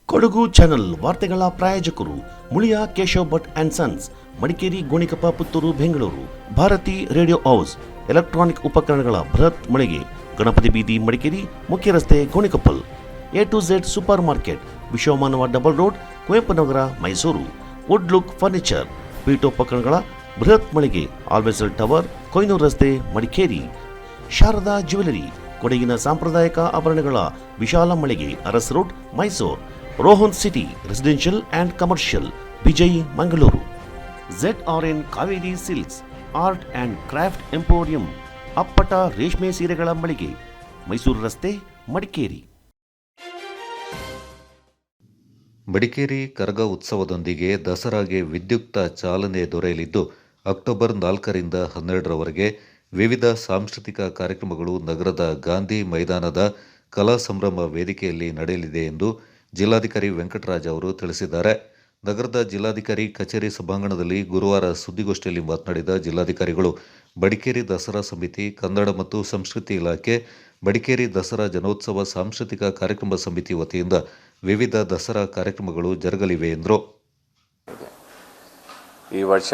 Kodagu channel ವಾರ್ತೆಗಳ ಪ್ರಾಯೋಜಕರು Muliya Keshav Bhat and sons, Madikeri, Gonikoppa, Puttur, Bengaluru. Bharati radio house, electronic ಉಪಕರಣಗಳ ಬೃಹತ್ ಮಳಿಗೆ, ಗಣಪತಿ ಬೀದಿ, ಮಡಿಕೇರಿ, ಮುಖ್ಯ ರಸ್ತೆ, Gonikoppal. A2Z super market, Vishwamanava double road, Kuvempu Nagar, Mysuru. Wood look furniture, ಪೀಠೋಪಕರಣಗಳ ಬೃಹತ್ ಮಳಿಗೆ, ಆಲ್ವೆಸಲ್ ಟವರ್, ಕೊಯ್ನೂರು ರಸ್ತೆ, ಮಡಿಕೇರಿ. ಶಾರದಾ ಜ್ಯುವೆಲರಿ, ಕೊಡಗಿನ ಸಾಂಪ್ರದಾಯಿಕ ಆಭರಣಗಳ ವಿಶಾಲ ಮಳಿಗೆ, Aras road, Mysuru. Rohan city residential and commercial, Vijay, Mangaluru. ZRN Kaveri silks, art and craft emporium, ಅಪ್ಪಟ ರೇಷ್ಮೆ ಸೀರೆಗಳ ಮಳಿಗೆ, ಮೈಸೂರು ರಸ್ತೆ, ಮಡಿಕೇರಿ. ಮಡಿಕೇರಿ ಕರಗ ಉತ್ಸವದೊಂದಿಗೆ ದಸರಾಗೆ ವಿದ್ಯುಕ್ತ ಚಾಲನೆ ದೊರೆಯಲಿದ್ದು, ಅಕ್ಟೋಬರ್ 4ರಿಂದ 12ರವರೆಗೆ ವಿವಿಧ ಸಾಂಸ್ಕೃತಿಕ ಕಾರ್ಯಕ್ರಮಗಳು ನಗರದ ಗಾಂಧಿ ಮೈದಾನದ ಕಲಾ ಸಂಭ್ರಮ ವೇದಿಕೆಯಲ್ಲಿ ನಡೆಯಲಿದೆ ಎಂದು ಜಿಲ್ಲಾಧಿಕಾರಿ ವೆಂಕಟರಾಜ್ ಅವರು ತಿಳಿಸಿದ್ದಾರೆ. ನಗರದ ಜಿಲ್ಲಾಧಿಕಾರಿ ಕಚೇರಿ ಸಭಾಂಗಣದಲ್ಲಿ ಗುರುವಾರ ಸುದ್ದಿಗೋಷ್ಠಿಯಲ್ಲಿ ಮಾತನಾಡಿದ ಜಿಲ್ಲಾಧಿಕಾರಿಗಳು, ಮಡಿಕೇರಿ ದಸರಾ ಸಮಿತಿ, ಕನ್ನಡ ಮತ್ತು ಸಂಸ್ಕೃತಿ ಇಲಾಖೆ, ಮಡಿಕೇರಿ ದಸರಾ ಜನೋತ್ಸವ ಸಾಂಸ್ಕೃತಿಕ ಕಾರ್ಯಕ್ರಮ ಸಮಿತಿ ವತಿಯಿಂದ ವಿವಿಧ ದಸರಾ ಕಾರ್ಯಕ್ರಮಗಳು ಜರುಗಲಿವೆ ಎಂದರು. ಈ ವರ್ಷ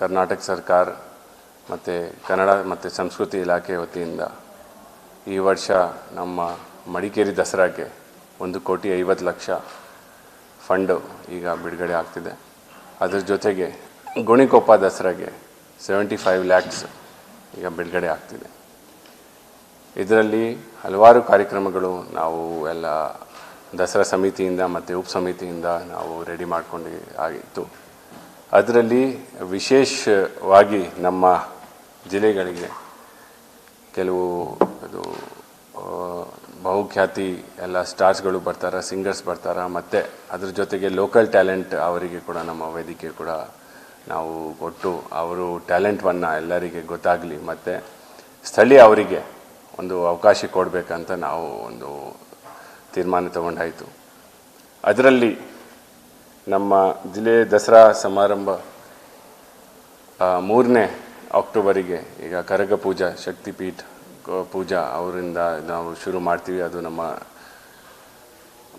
ಕರ್ನಾಟಕ ಸರ್ಕಾರ ಮತ್ತು ಕನ್ನಡ ಮತ್ತು ಸಂಸ್ಕೃತಿ ಇಲಾಖೆ ವತಿಯಿಂದ ಈ ವರ್ಷ ನಮ್ಮ ಮಡಿಕೇರಿ ದಸರಾಗೆ 1,50,00,000 ಫಂಡು ಈಗ ಬಿಡುಗಡೆ ಆಗ್ತಿದೆ. ಅದರ ಜೊತೆಗೆ ಗೋಣಿಕೊಪ್ಪ ದಸರಾಗೆ 75 lakhs ಈಗ ಬಿಡುಗಡೆ ಆಗ್ತಿದೆ. ಇದರಲ್ಲಿ ಹಲವಾರು ಕಾರ್ಯಕ್ರಮಗಳು ನಾವು ಎಲ್ಲ ದಸರಾ ಸಮಿತಿಯಿಂದ ಮತ್ತು ಉಪ ಸಮಿತಿಯಿಂದ ನಾವು ರೆಡಿ ಮಾಡ್ಕೊಂಡು ಆಗಿತ್ತು. ಅದರಲ್ಲಿ ವಿಶೇಷವಾಗಿ ನಮ್ಮ ಜಿಲ್ಲೆಗಳಿಗೆ ಕೆಲವು ಬಹುಖ್ಯಾತಿ ಎಲ್ಲ ಸ್ಟಾರ್ಸ್ಗಳು ಬರ್ತಾರೆ, ಸಿಂಗರ್ಸ್ ಬರ್ತಾರೆ, ಮತ್ತು ಅದ್ರ ಜೊತೆಗೆ ಲೋಕಲ್ ಟ್ಯಾಲೆಂಟ್ ಅವರಿಗೆ ಕೂಡ ನಮ್ಮ ವೇದಿಕೆ ಕೂಡ ನಾವು ಕೊಟ್ಟು ಅವರು ಟ್ಯಾಲೆಂಟನ್ನು ಎಲ್ಲರಿಗೆ ಗೊತ್ತಾಗಲಿ ಮತ್ತು ಸ್ಥಳೀಯ ಅವರಿಗೆ ಒಂದು ಅವಕಾಶ ಕೊಡಬೇಕಂತ ನಾವು ಒಂದು ತೀರ್ಮಾನ ತಗೊಂಡಾಯಿತು. ಅದರಲ್ಲಿ ನಮ್ಮ ಜಿಲ್ಲೆ ದಸರಾ ಸಮಾರಂಭ 3ನೇ ಅಕ್ಟೋಬರಿಗೆ ಈಗ ಕರಗ ಪೂಜಾ, ಶಕ್ತಿಪೀಠ ಪೂಜಾ ಅವರಿಂದ ನಾವು ಶುರು ಮಾಡ್ತೀವಿ. ಅದು ನಮ್ಮ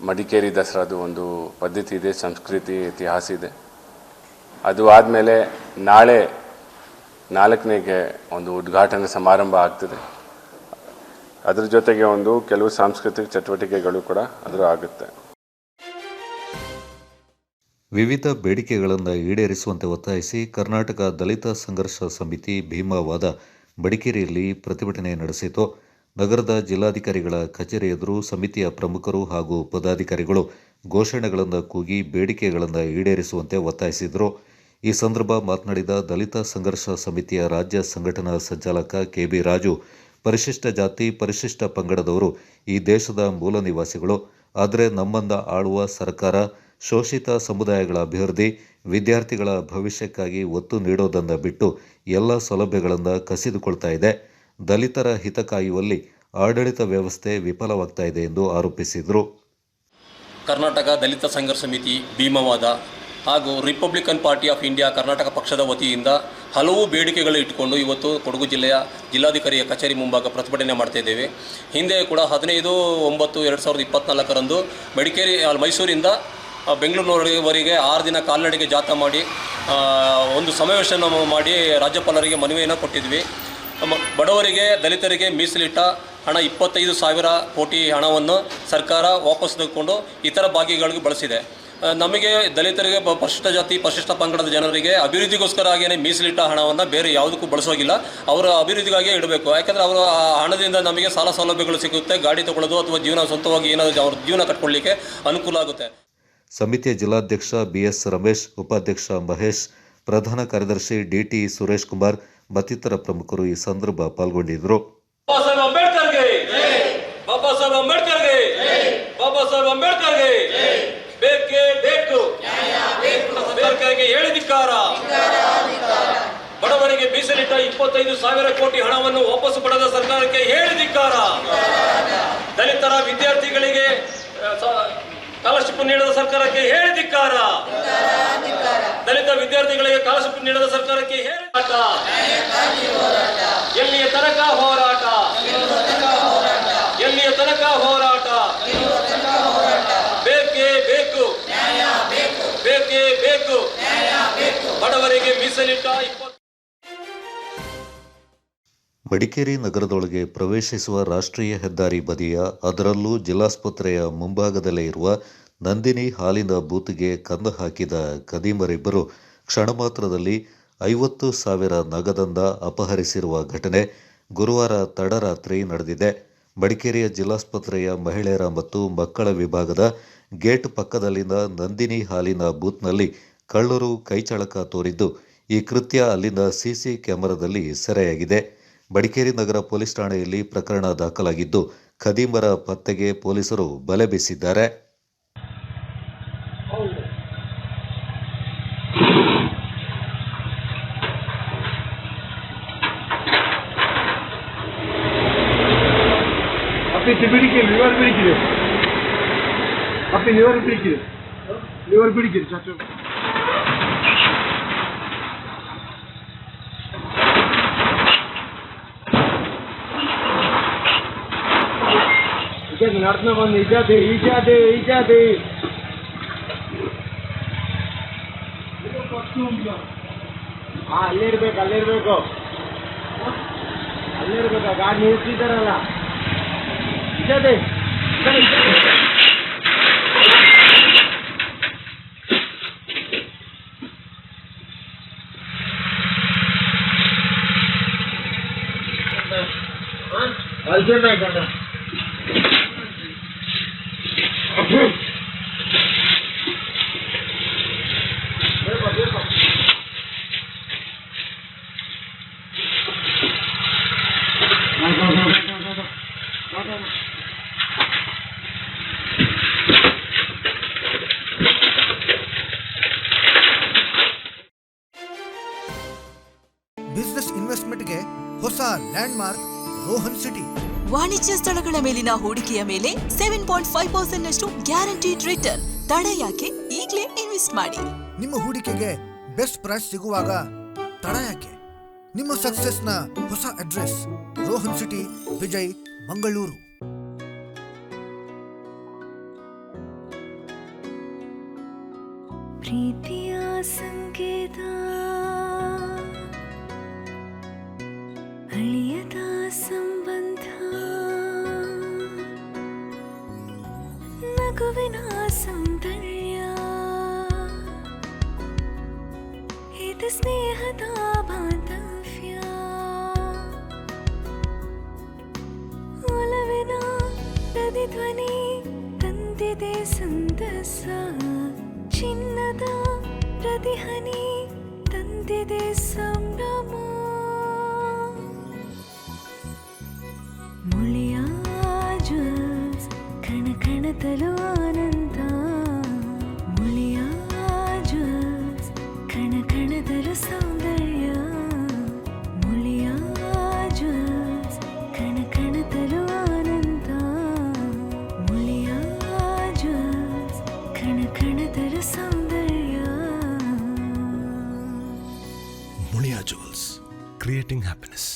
ಮಡಿಕೇರಿ ದಸರಾದು ಒಂದು ಪದ್ಧತಿ ಇದೆ, ಸಂಸ್ಕೃತಿ, ಇತಿಹಾಸ ಇದೆ. ಅದು ಆದಮೇಲೆ ನಾಳೆ 4ನೇಗೆ ಒಂದು ಉದ್ಘಾಟನಾ ಸಮಾರಂಭ ಆಗ್ತದೆ. ಅದ್ರ ಜೊತೆಗೆ ಕೆಲವು ಸಾಂಸ್ಕೃತಿಕ ಚಟುವಟಿಕೆಗಳು ಕೂಡ ಅದರ ಆಗುತ್ತೆ. ವಿವಿಧ ಬೇಡಿಕೆಗಳನ್ನು ಈಡೇರಿಸುವಂತೆ ಒತ್ತಾಯಿಸಿ ಕರ್ನಾಟಕ ದಲಿತ ಸಂಘರ್ಷ ಸಮಿತಿ ಭೀಮಾವಾದ ಮಡಿಕೇರಿಯಲ್ಲಿ ಪ್ರತಿಭಟನೆ ನಡೆಸಿತು. ನಗರದ ಜಿಲ್ಲಾಧಿಕಾರಿಗಳ ಕಚೇರಿ ಎದುರು ಸಮಿತಿಯ ಪ್ರಮುಖರು ಹಾಗೂ ಪದಾಧಿಕಾರಿಗಳು ಘೋಷಣೆಗಳನ್ನು ಕೂಗಿ ಬೇಡಿಕೆಗಳನ್ನು ಈಡೇರಿಸುವಂತೆ ಒತ್ತಾಯಿಸಿದರು. ಈ ಸಂದರ್ಭ ಮಾತನಾಡಿದ ದಲಿತ ಸಂಘರ್ಷ ಸಮಿತಿಯ ರಾಜ್ಯ ಸಂಘಟನಾ ಸಂಚಾಲಕ KB ರಾಜು, ಪರಿಶಿಷ್ಟ ಜಾತಿ, ಪರಿಶಿಷ್ಟ ಪಂಗಡದವರು ಈ ದೇಶದ ಮೂಲ ನಿವಾಸಿಗಳು. ಆದರೆ ನಮ್ಮನ್ನ ಆಳುವ ಸರ್ಕಾರ ಶೋಷಿತ ಸಮುದಾಯಗಳ ಅಭಿವೃದ್ಧಿ, ವಿದ್ಯಾರ್ಥಿಗಳ ಭವಿಷ್ಯಕ್ಕಾಗಿ ಒತ್ತು ನೀಡೋದನ್ನು ಬಿಟ್ಟು ಎಲ್ಲ ಸೌಲಭ್ಯಗಳನ್ನು ಕಸಿದುಕೊಳ್ತಾ ಇದೆ. ದಲಿತರ ಹಿತ ಕಾಯುವಲ್ಲಿ ಆಡಳಿತ ವ್ಯವಸ್ಥೆ ವಿಫಲವಾಗ್ತಾ ಇದೆ ಎಂದು ಆರೋಪಿಸಿದರು. ಕರ್ನಾಟಕ ದಲಿತ ಸಂಘರ್ಷ ಸಮಿತಿ ಭೀಮವಾದ ಹಾಗೂ Republican party of India Karnataka ಪಕ್ಷದ ವತಿಯಿಂದ ಹಲವು ಬೇಡಿಕೆಗಳು ಇಟ್ಟುಕೊಂಡು ಇವತ್ತು ಕೊಡಗು ಜಿಲ್ಲೆಯ ಜಿಲ್ಲಾಧಿಕಾರಿಯ ಕಚೇರಿ ಮುಂಭಾಗ ಪ್ರತಿಭಟನೆ ಮಾಡ್ತಾ ಇದ್ದೇವೆ. ಹಿಂದೆ ಕೂಡ 15/9/2024 ಮೈಸೂರಿಂದ ಬೆಂಗಳೂರಿನವರೆಗೆ 6 ದಿನ ಕಾಲ್ನಡಿಗೆ ಜಾಥಾ ಮಾಡಿ ಒಂದು ಸಮಾವೇಶನ ಮಾಡಿ ರಾಜ್ಯಪಾಲರಿಗೆ ಮನವಿಯನ್ನು ಕೊಟ್ಟಿದ್ವಿ. ಬಡವರಿಗೆ, ದಲಿತರಿಗೆ ಮೀಸಲಿಟ್ಟ ಹಣ 25,000 ಕೋಟಿ ಹಣವನ್ನು ಸರ್ಕಾರ ವಾಪಸ್ ತೆಗೆದುಕೊಂಡು ಇತರ ಭಾಗಿಗಳಿಗೆ ಬಳಸಿದೆ. ನಮಗೆ ದಲಿತರಿಗೆ, ಪರಿಶಿಷ್ಟ ಜಾತಿ, ಪರಿಶಿಷ್ಟ ಪಂಗಡದ ಜನರಿಗೆ ಅಭಿವೃದ್ಧಿಗೋಸ್ಕರ ಆಗಿಯೇ ಮೀಸಲಿಟ್ಟ ಹಣವನ್ನು ಬೇರೆ ಯಾವುದಕ್ಕೂ ಬಳಸೋಗಿಲ್ಲ. ಅವರ ಅಭಿವೃದ್ಧಿಗಾಗಿಯೇ ಇಡಬೇಕು. ಯಾಕಂದರೆ ಅವರ ಹಣದಿಂದ ನಮಗೆ ಸಾಲ ಸೌಲಭ್ಯಗಳು ಸಿಗುತ್ತೆ, ಗಾಡಿ ತಗೊಳ್ಳೋದು ಅಥವಾ ಸ್ವಂತವಾಗಿ ಏನಾದರೂ ಅವ್ರ ಜೀವನ ಕಟ್ಕೊಳ್ಳಿಕ್ಕೆ ಅನುಕೂಲ ಆಗುತ್ತೆ. ಸಮಿತಿಯ ಜಿಲ್ಲಾಧ್ಯಕ್ಷ BS ರಮೇಶ್, ಉಪಾಧ್ಯಕ್ಷ ಮಹೇಶ್, ಪ್ರಧಾನ ಕಾರ್ಯದರ್ಶಿ DT ಸುರೇಶ್ ಕುಮಾರ್ ಮತ್ತಿತರ ಪ್ರಮುಖರು ಈ ಸಂದರ್ಭ ಪಾಲ್ಗೊಂಡಿದ್ದರು. ಬಡವರಿಗೆ ಮೀಸಲಿಟ್ಟ 25,000 ಕೋಟಿ ಹಣವನ್ನು ವಾಪಸ್ ಪಡೆದ ಸರ್ಕಾರಕ್ಕೆ ಹೇಳಿ ಧಿಕ್ಕಾರ. ದಲಿತರ ವಿದ್ಯಾರ್ಥಿಗಳಿಗೆ ಸ್ಕಾಲರ್ಶಿಪ್ ನೀಡದ ಸರ್ಕಾರಕ್ಕೆ ಹೇಳಿ ಧಿಕ್ಕಾರ. ದಲಿತ ವಿದ್ಯಾರ್ಥಿಗಳಿಗೆ ಸ್ಕಾಲರ್ಶಿಪ್ ನೀಡದ ಸರ್ಕಾರಕ್ಕೆ ಹೇಳಿ ಎಲ್ಲಿಯ ತನಕ ಹೋರಾಟ, ಎಲ್ಲಿಯ ತನಕ ಹೋರಾಟ, ಬೇಕೇ ಬೇಕು. ಬಡವರಿಗೆ ಮೀಸಲಿಟ್ಟ 20 ಮಡಿಕೇರಿ ನಗರದೊಳಗೆ ಪ್ರವೇಶಿಸುವ ರಾಷ್ಟ್ರೀಯ ಹೆದ್ದಾರಿ ಬದಿಯ, ಅದರಲ್ಲೂ ಜಿಲ್ಲಾಸ್ಪತ್ರೆಯ ಮುಂಭಾಗದಲ್ಲೇ ಇರುವ ನಂದಿನಿ ಹಾಲಿನ ಬೂತ್ಗೆ ಕನ್ನ ಹಾಕಿದ ಖದೀಮರಿಬ್ಬರು ಕ್ಷಣ ಮಾತ್ರದಲ್ಲಿ 50,000 ನಗದಂದ ಅಪಹರಿಸಿರುವ ಘಟನೆ ಗುರುವಾರ ತಡರಾತ್ರಿ ನಡೆದಿದೆ. ಮಡಿಕೇರಿಯ ಜಿಲ್ಲಾಸ್ಪತ್ರೆಯ ಮಹಿಳೆಯರ ಮತ್ತು ಮಕ್ಕಳ ವಿಭಾಗದ ಗೇಟ್ ಪಕ್ಕದಲ್ಲಿನ ನಂದಿನಿ ಹಾಲಿನ ಬೂತ್ನಲ್ಲಿ ಕಳ್ಳರು ಕೈಚಳಕ ತೋರಿದ್ದು, ಈ ಕೃತ್ಯ ಅಲ್ಲಿನ ಸಿಸಿ ಕ್ಯಾಮೆರಾದಲ್ಲಿ ಸೆರೆಯಾಗಿದೆ. ಮಡಿಕೇರಿ ನಗರ ಪೊಲೀಸ್ ಠಾಣೆಯಲ್ಲಿ ಪ್ರಕರಣ ದಾಖಲಾಗಿದ್ದು, ಖದೀಮರ ಪತ್ತೆಗೆ ಪೊಲೀಸರು ಬಲೆ ಬೀಸಿದ್ದಾರೆ. ಲಿವರ್ ಬಿಡಿಕಿರಿ ಚಾಚು ನಡ್ತಾ ಬಂದು ಈಜಾದೆ ಅಲ್ಲೇ ಇರ್ಬೇಕು ಗಾಡಿ ನಿಲ್ಸಿದಾರಲ್ಲ ಈಜಾದೆ ಬಿಸಿನೆಸ್ ಇನ್ವೆಸ್ಟ್ಮೆಂಟ್ಗೆ ಹೊಸ ಲ್ಯಾಂಡ್ಮಾರ್ಕ್ ರೋಹನ್ ಸಿಟಿ. ವಾಣಿಜ್ಯ ಸ್ಥಳಗಳ ಮೇಲಿನ ಹೂಡಿಕೆಯ ಮೇಲೆ 7.5% ನಷ್ಟು ಗ್ಯಾರಂಟಿಡ್ ರಿಟರ್ನ್. ತಡ ಯಾಕೆ? ಈಗಲೇ ಇನ್ವೆಸ್ಟ್ ಮಾಡಿ. ನಿಮ್ಮ ಹೂಡಿಕೆಗೆ ಬೆಸ್ಟ್ ಪ್ರೈಸ್ ಸಿಗುವಾಗ ತಡ ಯಾಕೆ? ನಿಮ್ಮ ಸಕ್ಸೆಸ್ನ ಹೊಸ ಅಡ್ರೆಸ್ ರೋಹನ್ ಸಿಟಿ, ವಿಜಯ್, ಮಂಗಳೂರು. ಪ್ರೀತಿಯ ಸಂಕೇತ, ಅಳಿಯದ ಸಂಬಂಧ, ನಗುವಿನ ಸೌಂದರ್ಯ, ಇದು ಸ್ನೇಹದ ಬಾಂಧವ್ಯ, ಒಲವಿನ ಪ್ರತಿಧ್ವನಿ ತಂದಿದೆ ಸಂತಸ, ಚಿನ್ನದ ಪ್ರತಿಹನಿ ತಂದಿದೆ ಸಂಭ್ರಮ. ಮುಳಿಯ ಜ್ಯೂಸ್ ಕಣ ಕಣದಲು ಆನಂದ, ಮುಳಿಯ ಜ್ಯೂಸ್ ಕಣ ಕಣದಲು ಸೌಂದರ್ಯ, ಮುಳಿಯ ಜ್ಯೂಸ್ ಕಣ ಕಣದಲು ಆನಂದ, ಮುಳಿಯ ಜ್ಯೂಸ್ ಕಣ ಕಣದಲು ಸೌಂದರ್ಯ. ಮುಳಿಯಾ ಜ್ಯೂಸ್, ಕ್ರಿಯೇಟಿಂಗ್ ಹ್ಯಾಪಿನೆಸ್.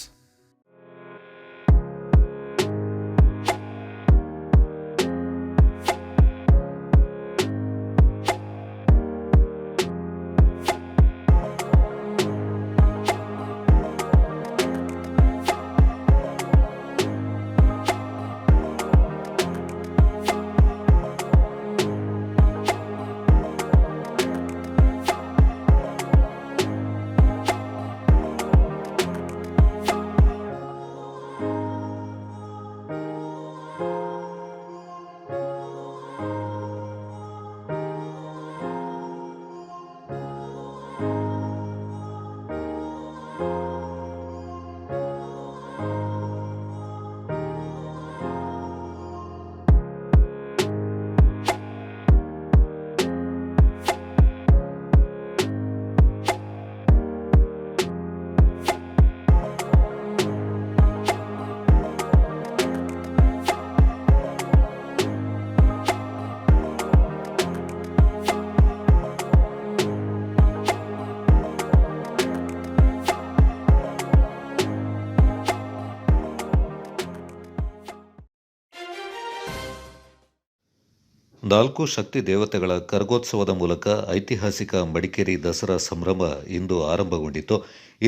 4 ಶಕ್ತಿ ದೇವತೆಗಳ ಕರಗೋತ್ಸವದ ಮೂಲಕ ಐತಿಹಾಸಿಕ ಮಡಿಕೇರಿ ದಸರಾ ಸಂಭ್ರಮ ಇಂದು ಆರಂಭಗೊಂಡಿತು.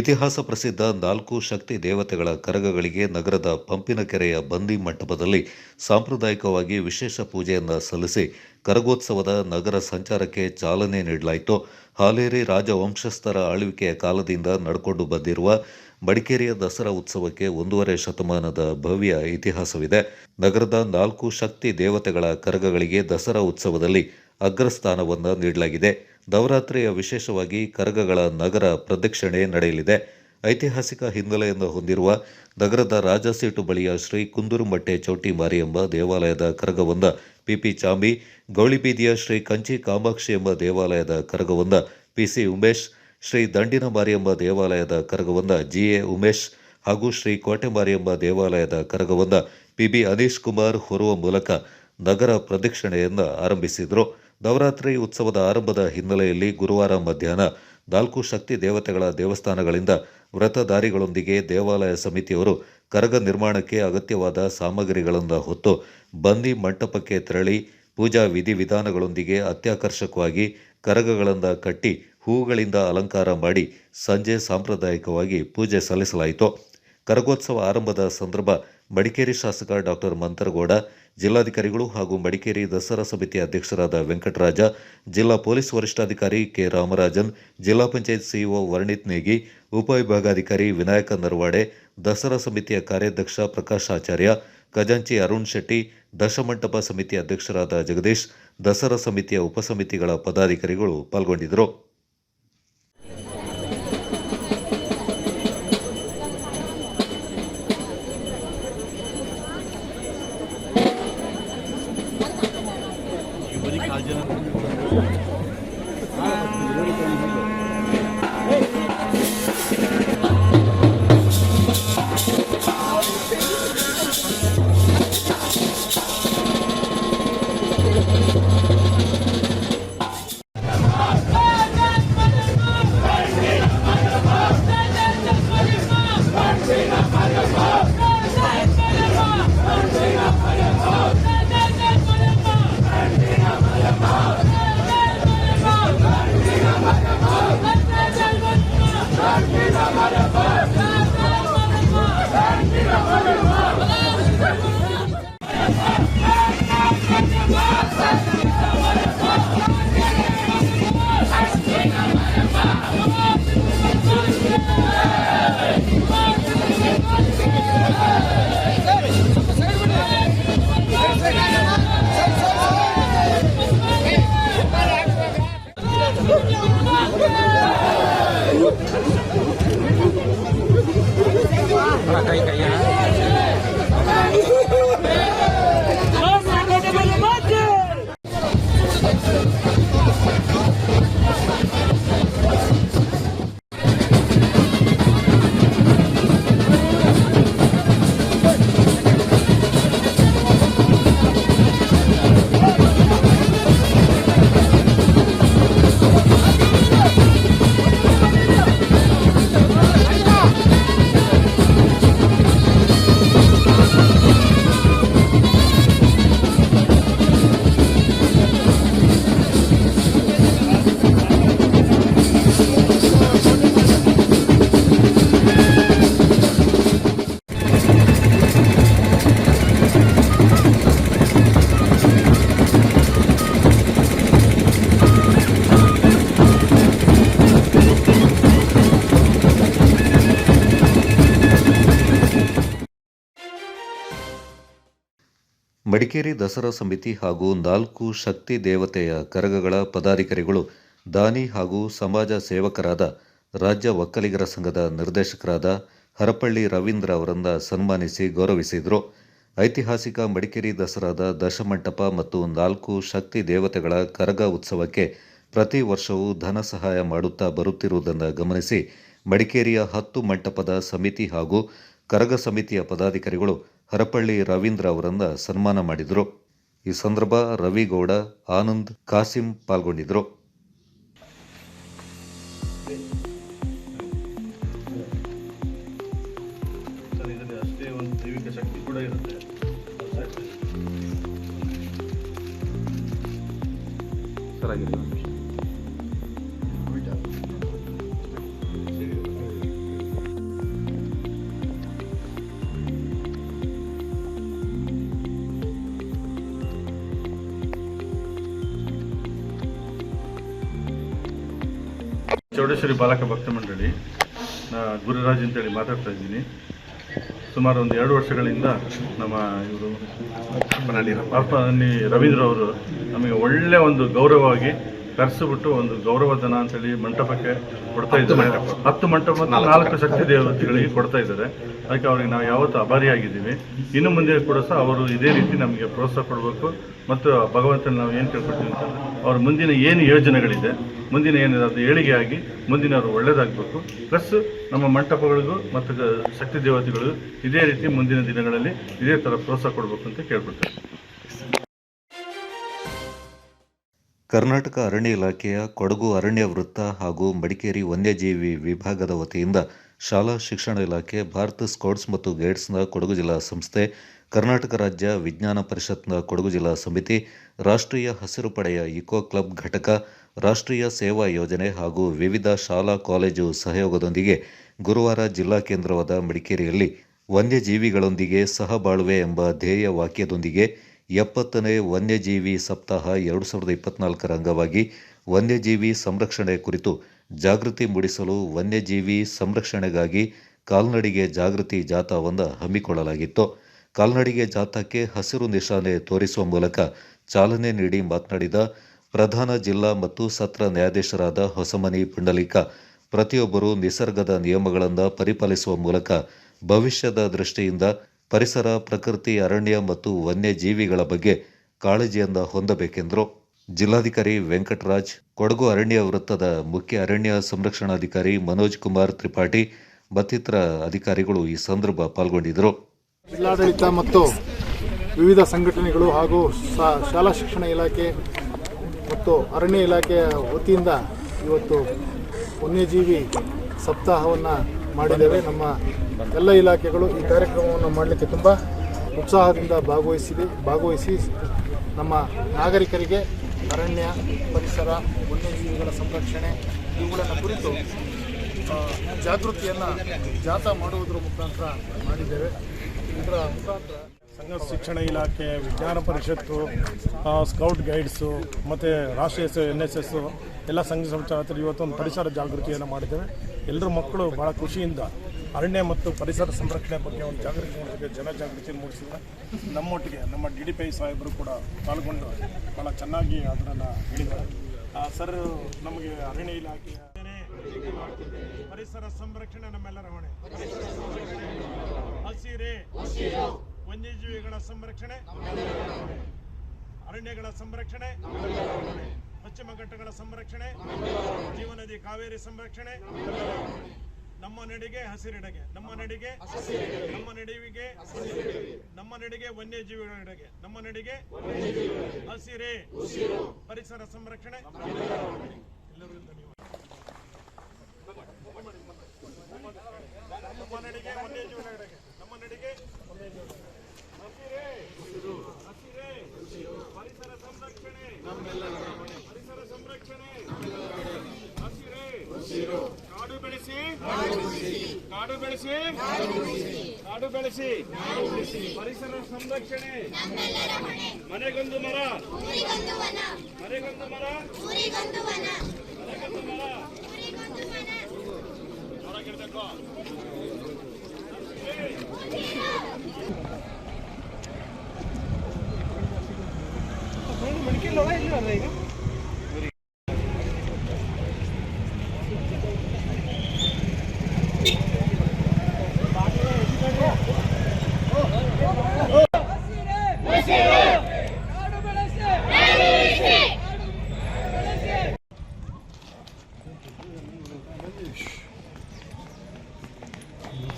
ಇತಿಹಾಸ ಪ್ರಸಿದ್ಧ 4 ಶಕ್ತಿ ದೇವತೆಗಳ ಕರಗಗಳಿಗೆ ನಗರದ ಪಂಪಿನಕೆರೆಯ ಬಂದಿ ಮಂಟಪದಲ್ಲಿ ಸಾಂಪ್ರದಾಯಿಕವಾಗಿ ವಿಶೇಷ ಪೂಜೆಯನ್ನು ಸಲ್ಲಿಸಿ ಕರಗೋತ್ಸವದ ನಗರ ಸಂಚಾರಕ್ಕೆ ಚಾಲನೆ ನೀಡಲಾಯಿತು. ಹಾಲೇರಿ ರಾಜವಂಶಸ್ಥರ ಆಳ್ವಿಕೆಯ ಕಾಲದಿಂದ ನಡ್ಕೊಂಡು ಬಂದಿರುವ ಮಡಿಕೇರಿಯ ದಸರಾ ಉತ್ಸವಕ್ಕೆ 1.5 ಶತಮಾನದ ಭವ್ಯ ಇತಿಹಾಸವಿದೆ. ನಗರದ 4 ಶಕ್ತಿ ದೇವತೆಗಳ ಕರಗಗಳಿಗೆ ದಸರಾ ಉತ್ಸವದಲ್ಲಿ ಅಗ್ರಸ್ಥಾನವನ್ನು ನೀಡಲಾಗಿದೆ. ನವರಾತ್ರಿಯ ವಿಶೇಷವಾಗಿ ಕರಗಗಳ ನಗರ ಪ್ರದಕ್ಷಿಣೆ ನಡೆಯಲಿದೆ. ಐತಿಹಾಸಿಕ ಹಿನ್ನೆಲೆಯನ್ನು ಹೊಂದಿರುವ ನಗರದ ರಾಜಸೀಟು ಬಳಿಯ ಶ್ರೀ ಕುಂದೂರುಮಟ್ಟೆ ಚೌಟಿ ಮಾರಿಯಮ್ಮ ದೇವಾಲಯದ ಕರಗವೊಂದ ಪಿಪಿ ಚಾಂಬಿ, ಗೌಳಿಬೀದಿಯ ಶ್ರೀ ಕಂಚಿ ಕಾಮಾಕ್ಷಿ ಎಂಬ ದೇವಾಲಯದ ಕರಗವೊಂದ ಪಿಸಿ ಉಮೇಶ್, ಶ್ರೀ ದಂಡಿನ ಮಾರಿಯಮ್ಮ ದೇವಾಲಯದ ಕರಗವೊಂದ ಜಿಎ ಉಮೇಶ್ ಹಾಗೂ ಶ್ರೀ ಕೋಟೆ ಮಾರಿಯಮ್ಮ ದೇವಾಲಯದ ಕರಗವೊಂದ ಪಿಬಿ ಅನೀಶ್ ಕುಮಾರ್ ಹೊರುವ ಮೂಲಕ ನಗರ ಪ್ರದಕ್ಷಿಣೆಯನ್ನು ಆರಂಭಿಸಿದರು. ನವರಾತ್ರಿ ಉತ್ಸವದ ಆರಂಭದ ಹಿನ್ನೆಲೆಯಲ್ಲಿ ಗುರುವಾರ ಮಧ್ಯಾಹ್ನ 4 ಶಕ್ತಿ ದೇವತೆಗಳ ದೇವಸ್ಥಾನಗಳಿಂದ ವ್ರತಧಾರಿಗಳೊಂದಿಗೆ ದೇವಾಲಯ ಸಮಿತಿಯವರು ಕರಗ ನಿರ್ಮಾಣಕ್ಕೆ ಅಗತ್ಯವಾದ ಸಾಮಗ್ರಿಗಳನ್ನು ಹೊತ್ತು ಬಂದಿ ಮಂಟಪಕ್ಕೆ ತೆರಳಿ ಪೂಜಾ ವಿಧಿವಿಧಾನಗಳೊಂದಿಗೆ ಅತ್ಯಾಕರ್ಷಕವಾಗಿ ಕರಗಗಳನ್ನು ಕಟ್ಟಿ ಹೂವುಗಳಿಂದ ಅಲಂಕಾರ ಮಾಡಿ ಸಂಜೆ ಸಾಂಪ್ರದಾಯಿಕವಾಗಿ ಪೂಜೆ ಸಲ್ಲಿಸಲಾಯಿತು. ಕರಗೋತ್ಸವ ಆರಂಭದ ಸಂದರ್ಭ ಮಡಿಕೇರಿ ಶಾಸಕ ಡಾಕ್ಟರ್ ಮಂತರಗೌಡ, ಜಿಲ್ಲಾಧಿಕಾರಿಗಳು ಹಾಗೂ ಮಡಿಕೇರಿ ದಸರಾ ಸಮಿತಿ ಅಧ್ಯಕ್ಷರಾದ ವೆಂಕಟರಾಜ, ಜಿಲ್ಲಾ ಪೊಲೀಸ್ ವರಿಷ್ಠಾಧಿಕಾರಿ ಕೆ ರಾಮರಾಜನ್, ಜಿಲ್ಲಾ ಪಂಚಾಯತ್ ಸಿಇಒ ವರ್ಣಿತ್ ನೇಗಿ, ಉಪವಿಭಾಗಾಧಿಕಾರಿ ವಿನಾಯಕ ನರವಾಡೆ, ದಸರಾ ಸಮಿತಿಯ ಕಾರ್ಯಾಧ್ಯಕ್ಷ ಪ್ರಕಾಶ್ ಆಚಾರ್ಯ, ಖಜಾಂಚಿ ಅರುಣ್ ಶೆಟ್ಟಿ, ದಶಮಂಟಪ ಸಮಿತಿ ಅಧ್ಯಕ್ಷರಾದ ಜಗದೀಶ್, ದಸರಾ ಸಮಿತಿಯ ಉಪಸಮಿತಿಗಳ ಪದಾಧಿಕಾರಿಗಳು ಪಾಲ್ಗೊಂಡಿದ್ದರು. ಮಡಿಕೇರಿ ದಸರಾ ಸಮಿತಿ ಹಾಗೂ 4 ಶಕ್ತಿ ದೇವತೆಯ ಕರಗಗಳ ಪದಾಧಿಕಾರಿಗಳು ದಾನಿ ಹಾಗೂ ಸಮಾಜ ಸೇವಕರಾದ ರಾಜ್ಯ ಒಕ್ಕಲಿಗರ ಸಂಘದ ನಿರ್ದೇಶಕರಾದ ಹರಪಳ್ಳಿ ರವೀಂದ್ರ ಅವರನ್ನು ಸನ್ಮಾನಿಸಿ ಗೌರವಿಸಿದರು. ಐತಿಹಾಸಿಕ ಮಡಿಕೇರಿ ದಸರಾದ ದಶಮಂಟಪ ಮತ್ತು 4 ಶಕ್ತಿ ದೇವತೆಗಳ ಕರಗ ಉತ್ಸವಕ್ಕೆ ಪ್ರತಿ ವರ್ಷವೂ ಧನ ಸಹಾಯ ಮಾಡುತ್ತಾ ಬರುತ್ತಿರುವುದನ್ನು ಗಮನಿಸಿ ಮಡಿಕೇರಿಯ 10 ಮಂಟಪದ ಸಮಿತಿ ಹಾಗೂ ಕರಗ ಸಮಿತಿಯ ಪದಾಧಿಕಾರಿಗಳು ಹರಪಳ್ಳಿ ರವೀಂದ್ರ ಅವರನ್ನು ಸನ್ಮಾನ ಮಾಡಿದರು. ಈ ಸಂದರ್ಭ ರವಿಗೌಡ, ಆನಂದ್, ಕಾಸಿಂ ಪಾಲ್ಗೊಂಡಿದ್ದರು. ಅಷ್ಟೇ ಒಂದು ದೈವಿಕ ಶಕ್ತಿ ಕೂಡ ಇರುತ್ತೆ. ಚೆನ್ನಾಗಿಲ್ಲ. ಚೌಡೇಶ್ವರಿ ಬಾಲಕ ಭಕ್ತ ಮಂಡಳಿ ಗುರುರಾಜ್ ಅಂತೇಳಿ ಮಾತಾಡ್ತಾ ಇದ್ದೀನಿ. ಸುಮಾರು ಒಂದು 2 ವರ್ಷಗಳಿಂದ ನಮ್ಮ ಇವರು ಪಾಪನಿ ರವೀಂದ್ರ ಅವರು ನಮಗೆ ಒಳ್ಳೆಯ ಒಂದು ಗೌರವವಾಗಿ ಕರೆಸಿಬಿಟ್ಟು ಒಂದು ಗೌರವಧನ ಅಂತೇಳಿ ಮಂಟಪಕ್ಕೆ ಕೊಡ್ತಾ ಇದ್ದಾರೆ. 10 ಮಂಟಪ ಮತ್ತು 4 ಶಕ್ತಿ ದೇವತೆಗಳಿಗೆ ಕೊಡ್ತಾ ಇದ್ದಾರೆ. ಅದಕ್ಕೆ ಅವ್ರಿಗೆ ನಾವು ಯಾವತ್ತೂ ಆಭಾರಿಯಾಗಿದ್ದೀವಿ. ಇನ್ನು ಮುಂದೆ ಕೂಡ ಸಹ ಅವರು ಇದೇ ರೀತಿ ನಮಗೆ ಪ್ರೋತ್ಸಾಹ ಕೊಡಬೇಕು. ಮತ್ತು ಭಗವಂತನ ನಾವು ಏನು ಕೇಳ್ಕೊಳ್ತೀವಿ ಅಂತಂದರೆ ಅವ್ರ ಮುಂದಿನ ಏನು ಯೋಜನೆಗಳಿದೆ, ಮುಂದಿನ ಏನಿದೆ ಅದು ಏಳಿಗೆಯಾಗಿ ಮುಂದಿನವರು ಒಳ್ಳೆಯದಾಗಬೇಕು. ಪ್ಲಸ್ ನಮ್ಮ ಮಂಟಪಗಳಿಗೂ ಮತ್ತು ಶಕ್ತಿ ದೇವತೆಗಳಿಗೂ ಇದೇ ರೀತಿ ಮುಂದಿನ ದಿನಗಳಲ್ಲಿ ಇದೇ ಥರ ಪ್ರೋತ್ಸಾಹ ಕೊಡಬೇಕು ಅಂತ ಕೇಳ್ಕೊಳ್ತೇವೆ. ಕರ್ನಾಟಕ ಅರಣ್ಯ ಇಲಾಖೆಯ ಕೊಡಗು ಅರಣ್ಯ ವೃತ್ತ ಹಾಗೂ ಮಡಿಕೇರಿ ವನ್ಯಜೀವಿ ವಿಭಾಗದ ವತಿಯಿಂದ ಶಾಲಾ ಶಿಕ್ಷಣ ಇಲಾಖೆ, ಭಾರತ ಸ್ಕೌಟ್ಸ್ ಮತ್ತು ಗೈಡ್ಸ್ನ ಕೊಡಗು ಜಿಲ್ಲಾ ಸಂಸ್ಥೆ, ಕರ್ನಾಟಕ ರಾಜ್ಯ ವಿಜ್ಞಾನ ಪರಿಷತ್ನ ಕೊಡಗು ಜಿಲ್ಲಾ ಸಮಿತಿ, ರಾಷ್ಟ್ರೀಯ ಹಸಿರು ಪಡೆಯ ಇಕೋ ಕ್ಲಬ್ ಘಟಕ, ರಾಷ್ಟ್ರೀಯ ಸೇವಾ ಯೋಜನೆ ಹಾಗೂ ವಿವಿಧ ಶಾಲಾ ಕಾಲೇಜು ಸಹಯೋಗದೊಂದಿಗೆ ಗುರುವಾರ ಜಿಲ್ಲಾ ಕೇಂದ್ರವಾದ ಮಡಿಕೇರಿಯಲ್ಲಿ ವನ್ಯಜೀವಿಗಳೊಂದಿಗೆ ಸಹಬಾಳ್ವೆ ಎಂಬ ಧ್ಯೇಯ ವಾಕ್ಯದೊಂದಿಗೆ 70ನೇ ವನ್ಯಜೀವಿ ಸಪ್ತಾಹ 2024ರ ಅಂಗವಾಗಿ ವನ್ಯಜೀವಿ ಸಂರಕ್ಷಣೆ ಕುರಿತು ಜಾಗೃತಿ ಮೂಡಿಸಲು ವನ್ಯಜೀವಿ ಸಂರಕ್ಷಣೆಗಾಗಿ ಕಾಲ್ನಡಿಗೆ ಜಾಗೃತಿ ಜಾಥಾವನ್ನು ಹಮ್ಮಿಕೊಳ್ಳಲಾಗಿತ್ತು. ಕಾಲ್ನಡಿಗೆ ಜಾಥಾಕ್ಕೆ ಹಸಿರು ನಿಶಾನೆ ತೋರಿಸುವ ಮೂಲಕ ಚಾಲನೆ ನೀಡಿ ಮಾತನಾಡಿದ ಪ್ರಧಾನ ಜಿಲ್ಲಾ ಮತ್ತು ಸತ್ರ ನ್ಯಾಯಾಧೀಶರಾದ ಹೊಸಮನಿ ಪುಂಡಲೀಕ, ಪ್ರತಿಯೊಬ್ಬರೂ ನಿಸರ್ಗದ ನಿಯಮಗಳನ್ನು ಪರಿಪಾಲಿಸುವ ಮೂಲಕ ಭವಿಷ್ಯದ ದೃಷ್ಟಿಯಿಂದ ಪರಿಸರ, ಪ್ರಕೃತಿ, ಅರಣ್ಯ ಮತ್ತು ವನ್ಯಜೀವಿಗಳ ಬಗ್ಗೆ ಕಾಳಜಿಯನ್ನು ಹೊಂದಬೇಕೆಂದರು. ಜಿಲ್ಲಾಧಿಕಾರಿ ವೆಂಕಟರಾಜ್, ಕೊಡಗು ಅರಣ್ಯ ವೃತ್ತದ ಮುಖ್ಯ ಅರಣ್ಯ ಸಂರಕ್ಷಣಾಧಿಕಾರಿ ಮನೋಜ್ ಕುಮಾರ್ ತ್ರಿಪಾಠಿ ಮತ್ತಿತರ ಅಧಿಕಾರಿಗಳು ಈ ಸಂದರ್ಭ ಪಾಲ್ಗೊಂಡಿದ್ದರು. ಜಿಲ್ಲಾಡಳಿತ ಮತ್ತು ವಿವಿಧ ಸಂಘಟನೆಗಳು ಹಾಗೂ ಶಾಲಾ ಶಿಕ್ಷಣ ಇಲಾಖೆ ಮತ್ತು ಅರಣ್ಯ ಇಲಾಖೆಯ ವತಿಯಿಂದ ಇವತ್ತು ವನ್ಯಜೀವಿ ಸಪ್ತಾಹವನ್ನು ಮಾಡಿದ್ದೇವೆ. ನಮ್ಮ ಎಲ್ಲ ಇಲಾಖೆಗಳು ಈ ಕಾರ್ಯಕ್ರಮವನ್ನು ಮಾಡಲಿಕ್ಕೆ ತುಂಬ ಉತ್ಸಾಹದಿಂದ ಭಾಗವಹಿಸಿ ನಮ್ಮ ನಾಗರಿಕರಿಗೆ ಅರಣ್ಯ, ಪರಿಸರ, ವನ್ಯಜೀವಿಗಳ ಸಂರಕ್ಷಣೆ ಇವುಗಳನ್ನು ಕುರಿತು ಜಾಗೃತಿಯನ್ನು ಜಾಥಾ ಮಾಡುವುದರ ಮುಖಾಂತರ ಮಾಡಿದ್ದೇವೆ. ಇದರ ಮುಖಾಂತರ ಸಂಘ ಶಿಕ್ಷಣ ಇಲಾಖೆ, ವಿಜ್ಞಾನ ಪರಿಷತ್ತು, ಸ್ಕೌಟ್ ಗೈಡ್ಸು ಮತ್ತು ರಾಷ್ಟ್ರೀಯ NSS ಎಲ್ಲ ಸಂಘ ಸಂಸ್ಥೆ ಇವತ್ತೊಂದು ಪರಿಸರ ಜಾಗೃತಿಯನ್ನು ಮಾಡಿದ್ದೇವೆ. ಎಲ್ಲರೂ ಮಕ್ಕಳು ಭಾಳ ಖುಷಿಯಿಂದ ಅರಣ್ಯ ಮತ್ತು ಪರಿಸರ ಸಂರಕ್ಷಣೆ ಬಗ್ಗೆ ಒಂದು ಜಾಗೃತಿ ಮೂಡಿಸಿದೆ, ಜನಜಾಗೃತಿ ಮೂಡಿಸಿದೆ. ನಮ್ಮೊಟ್ಟಿಗೆ ನಮ್ಮ DDPI ಸಾಹೇಬರು ಕೂಡ ಪಾಲ್ಗೊಂಡು ಭಾಳ ಚೆನ್ನಾಗಿ ಅದನ್ನು ಹೇಳಿದ್ದಾರೆ. ಸರ್, ನಮಗೆ ಅರಣ್ಯ ಇಲಾಖೆಯ ಪರಿಸರ ಸಂರಕ್ಷಣೆ ನಮ್ಮೆಲ್ಲರ ಹೊಣೆ. ಹಸಿರೇ ವನ್ಯಜೀವಿಗಳ ಸಂರಕ್ಷಣೆ, ಅರಣ್ಯಗಳ ಸಂರಕ್ಷಣೆ, ಪಶ್ಚಿಮ ಘಟ್ಟಗಳ ಸಂರಕ್ಷಣೆ, ಜೀವನದಿ ಕಾವೇರಿ ಸಂರಕ್ಷಣೆ. ನಮ್ಮ ನಡೆಗೆ ಹಸಿರೆಡೆಗೆ, ನಮ್ಮ ನಡೆಗೆ ವನ್ಯಜೀವಿಗಳೆಡೆಗೆ, ನಮ್ಮ ನಡೆಗೆ ಹಸಿರೇ ಪರಿಸರ ಸಂರಕ್ಷಣೆ. ಎಲ್ಲರಿಗೂ ಧನ್ಯವಾದ. ನಮ್ಮ ನಡೆಗೆ ವನ್ಯಜೀವಿಗಳೆಡೆಗೆ, ನಮ್ಮ ನಡೆಗೆ ಹಸಿರೇ ಪರಿಸರ ಸಂರಕ್ಷಣೆ, ಪರಿಸರ ಸಂರಕ್ಷಣೆ, ಹಸಿರೇ ಕಾಡು ಬೆಳೆಸಿ, ಕಾಡು ಬೆಳೆಸಿ, ಕಾಡು ಬೆಳೆಸಿ, ಪರಿಸರ ಸಂರಕ್ಷಣೆ. ಮನೆಗೊಂದು ಮರ, ಮನೆಗೊಂದು ಮರ, ಮನೆಗೊಂದು ಮರ ಹೊರಗಿಡಬೇಕು.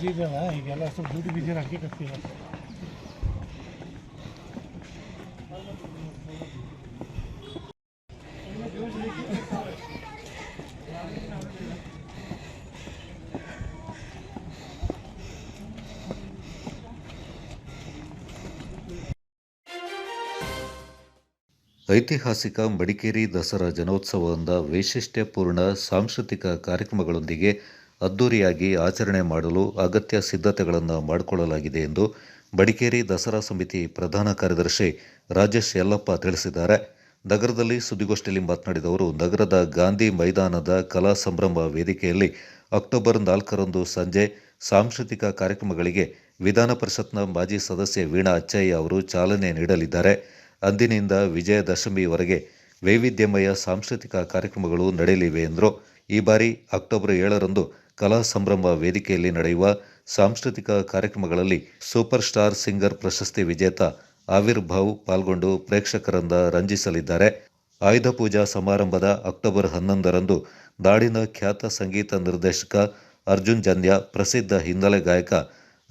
ಈಗ ಈಗೆಲ್ಲ ಸ್ವಲ್ಪ ಡ್ಯೂಟಿ ಬಿಸಿ ಹಾಕಿ ಕಟ್ತೀವಿ. ಐತಿಹಾಸಿಕ ಮಡಿಕೇರಿ ದಸರಾ ಜನೋತ್ಸವದಿಂದ ವೈಶಿಷ್ಟ್ಯಪೂರ್ಣ ಸಾಂಸ್ಕೃತಿಕ ಕಾರ್ಯಕ್ರಮಗಳೊಂದಿಗೆ ಅದ್ದೂರಿಯಾಗಿ ಆಚರಣೆ ಮಾಡಲು ಅಗತ್ಯ ಸಿದ್ಧತೆಗಳನ್ನು ಮಾಡಿಕೊಳ್ಳಲಾಗಿದೆ ಎಂದು ಮಡಿಕೇರಿ ದಸರಾ ಸಮಿತಿ ಪ್ರಧಾನ ಕಾರ್ಯದರ್ಶಿ ರಾಜೇಶ್ ಯಲ್ಲಪ್ಪ ತಿಳಿಸಿದ್ದಾರೆ. ನಗರದಲ್ಲಿ ಸುದ್ದಿಗೋಷ್ಠಿಯಲ್ಲಿ ಮಾತನಾಡಿದ ಅವರು, ನಗರದ ಗಾಂಧಿ ಮೈದಾನದ ಕಲಾ ಸಂಭ್ರಮ ವೇದಿಕೆಯಲ್ಲಿ ಅಕ್ಟೋಬರ್ 4ರಂದು ಸಂಜೆ ಸಾಂಸ್ಕೃತಿಕ ಕಾರ್ಯಕ್ರಮಗಳಿಗೆ ವಿಧಾನ ಪರಿಷತ್ನ ಮಾಜಿ ಸದಸ್ಯೆ ವೀಣಾ ಅಚ್ಚಯ್ಯ ಅವರು ಚಾಲನೆ ನೀಡಲಿದ್ದಾರೆ. ಅಂದಿನಿಂದ ವಿಜಯದಶಮಿವರೆಗೆ ವೈವಿಧ್ಯಮಯ ಸಾಂಸ್ಕೃತಿಕ ಕಾರ್ಯಕ್ರಮಗಳು ನಡೆಯಲಿವೆ ಎಂದರು. ಈ ಬಾರಿ ಅಕ್ಟೋಬರ್ 7ರಂದು ಕಲಾ ಸಂಭ್ರಮ ವೇದಿಕೆಯಲ್ಲಿ ನಡೆಯುವ ಸಾಂಸ್ಕೃತಿಕ ಕಾರ್ಯಕ್ರಮಗಳಲ್ಲಿ ಸೂಪರ್ ಸ್ಟಾರ್ ಸಿಂಗರ್ ಪ್ರಶಸ್ತಿ ವಿಜೇತ ಆವಿರ್ಭಾವ್ ಪಾಲ್ಗೊಂಡು ಪ್ರೇಕ್ಷಕರನ್ನ ರಂಜಿಸಲಿದ್ದಾರೆ. ಆಯುಧ ಪೂಜಾ ಸಮಾರಂಭದ ಅಕ್ಟೋಬರ್ 11ರಂದು ನಾಡಿನ ಖ್ಯಾತ ಸಂಗೀತ ನಿರ್ದೇಶಕ ಅರ್ಜುನ್ ಜನ್ಯ, ಪ್ರಸಿದ್ಧ ಹಿನ್ನೆಲೆ ಗಾಯಕ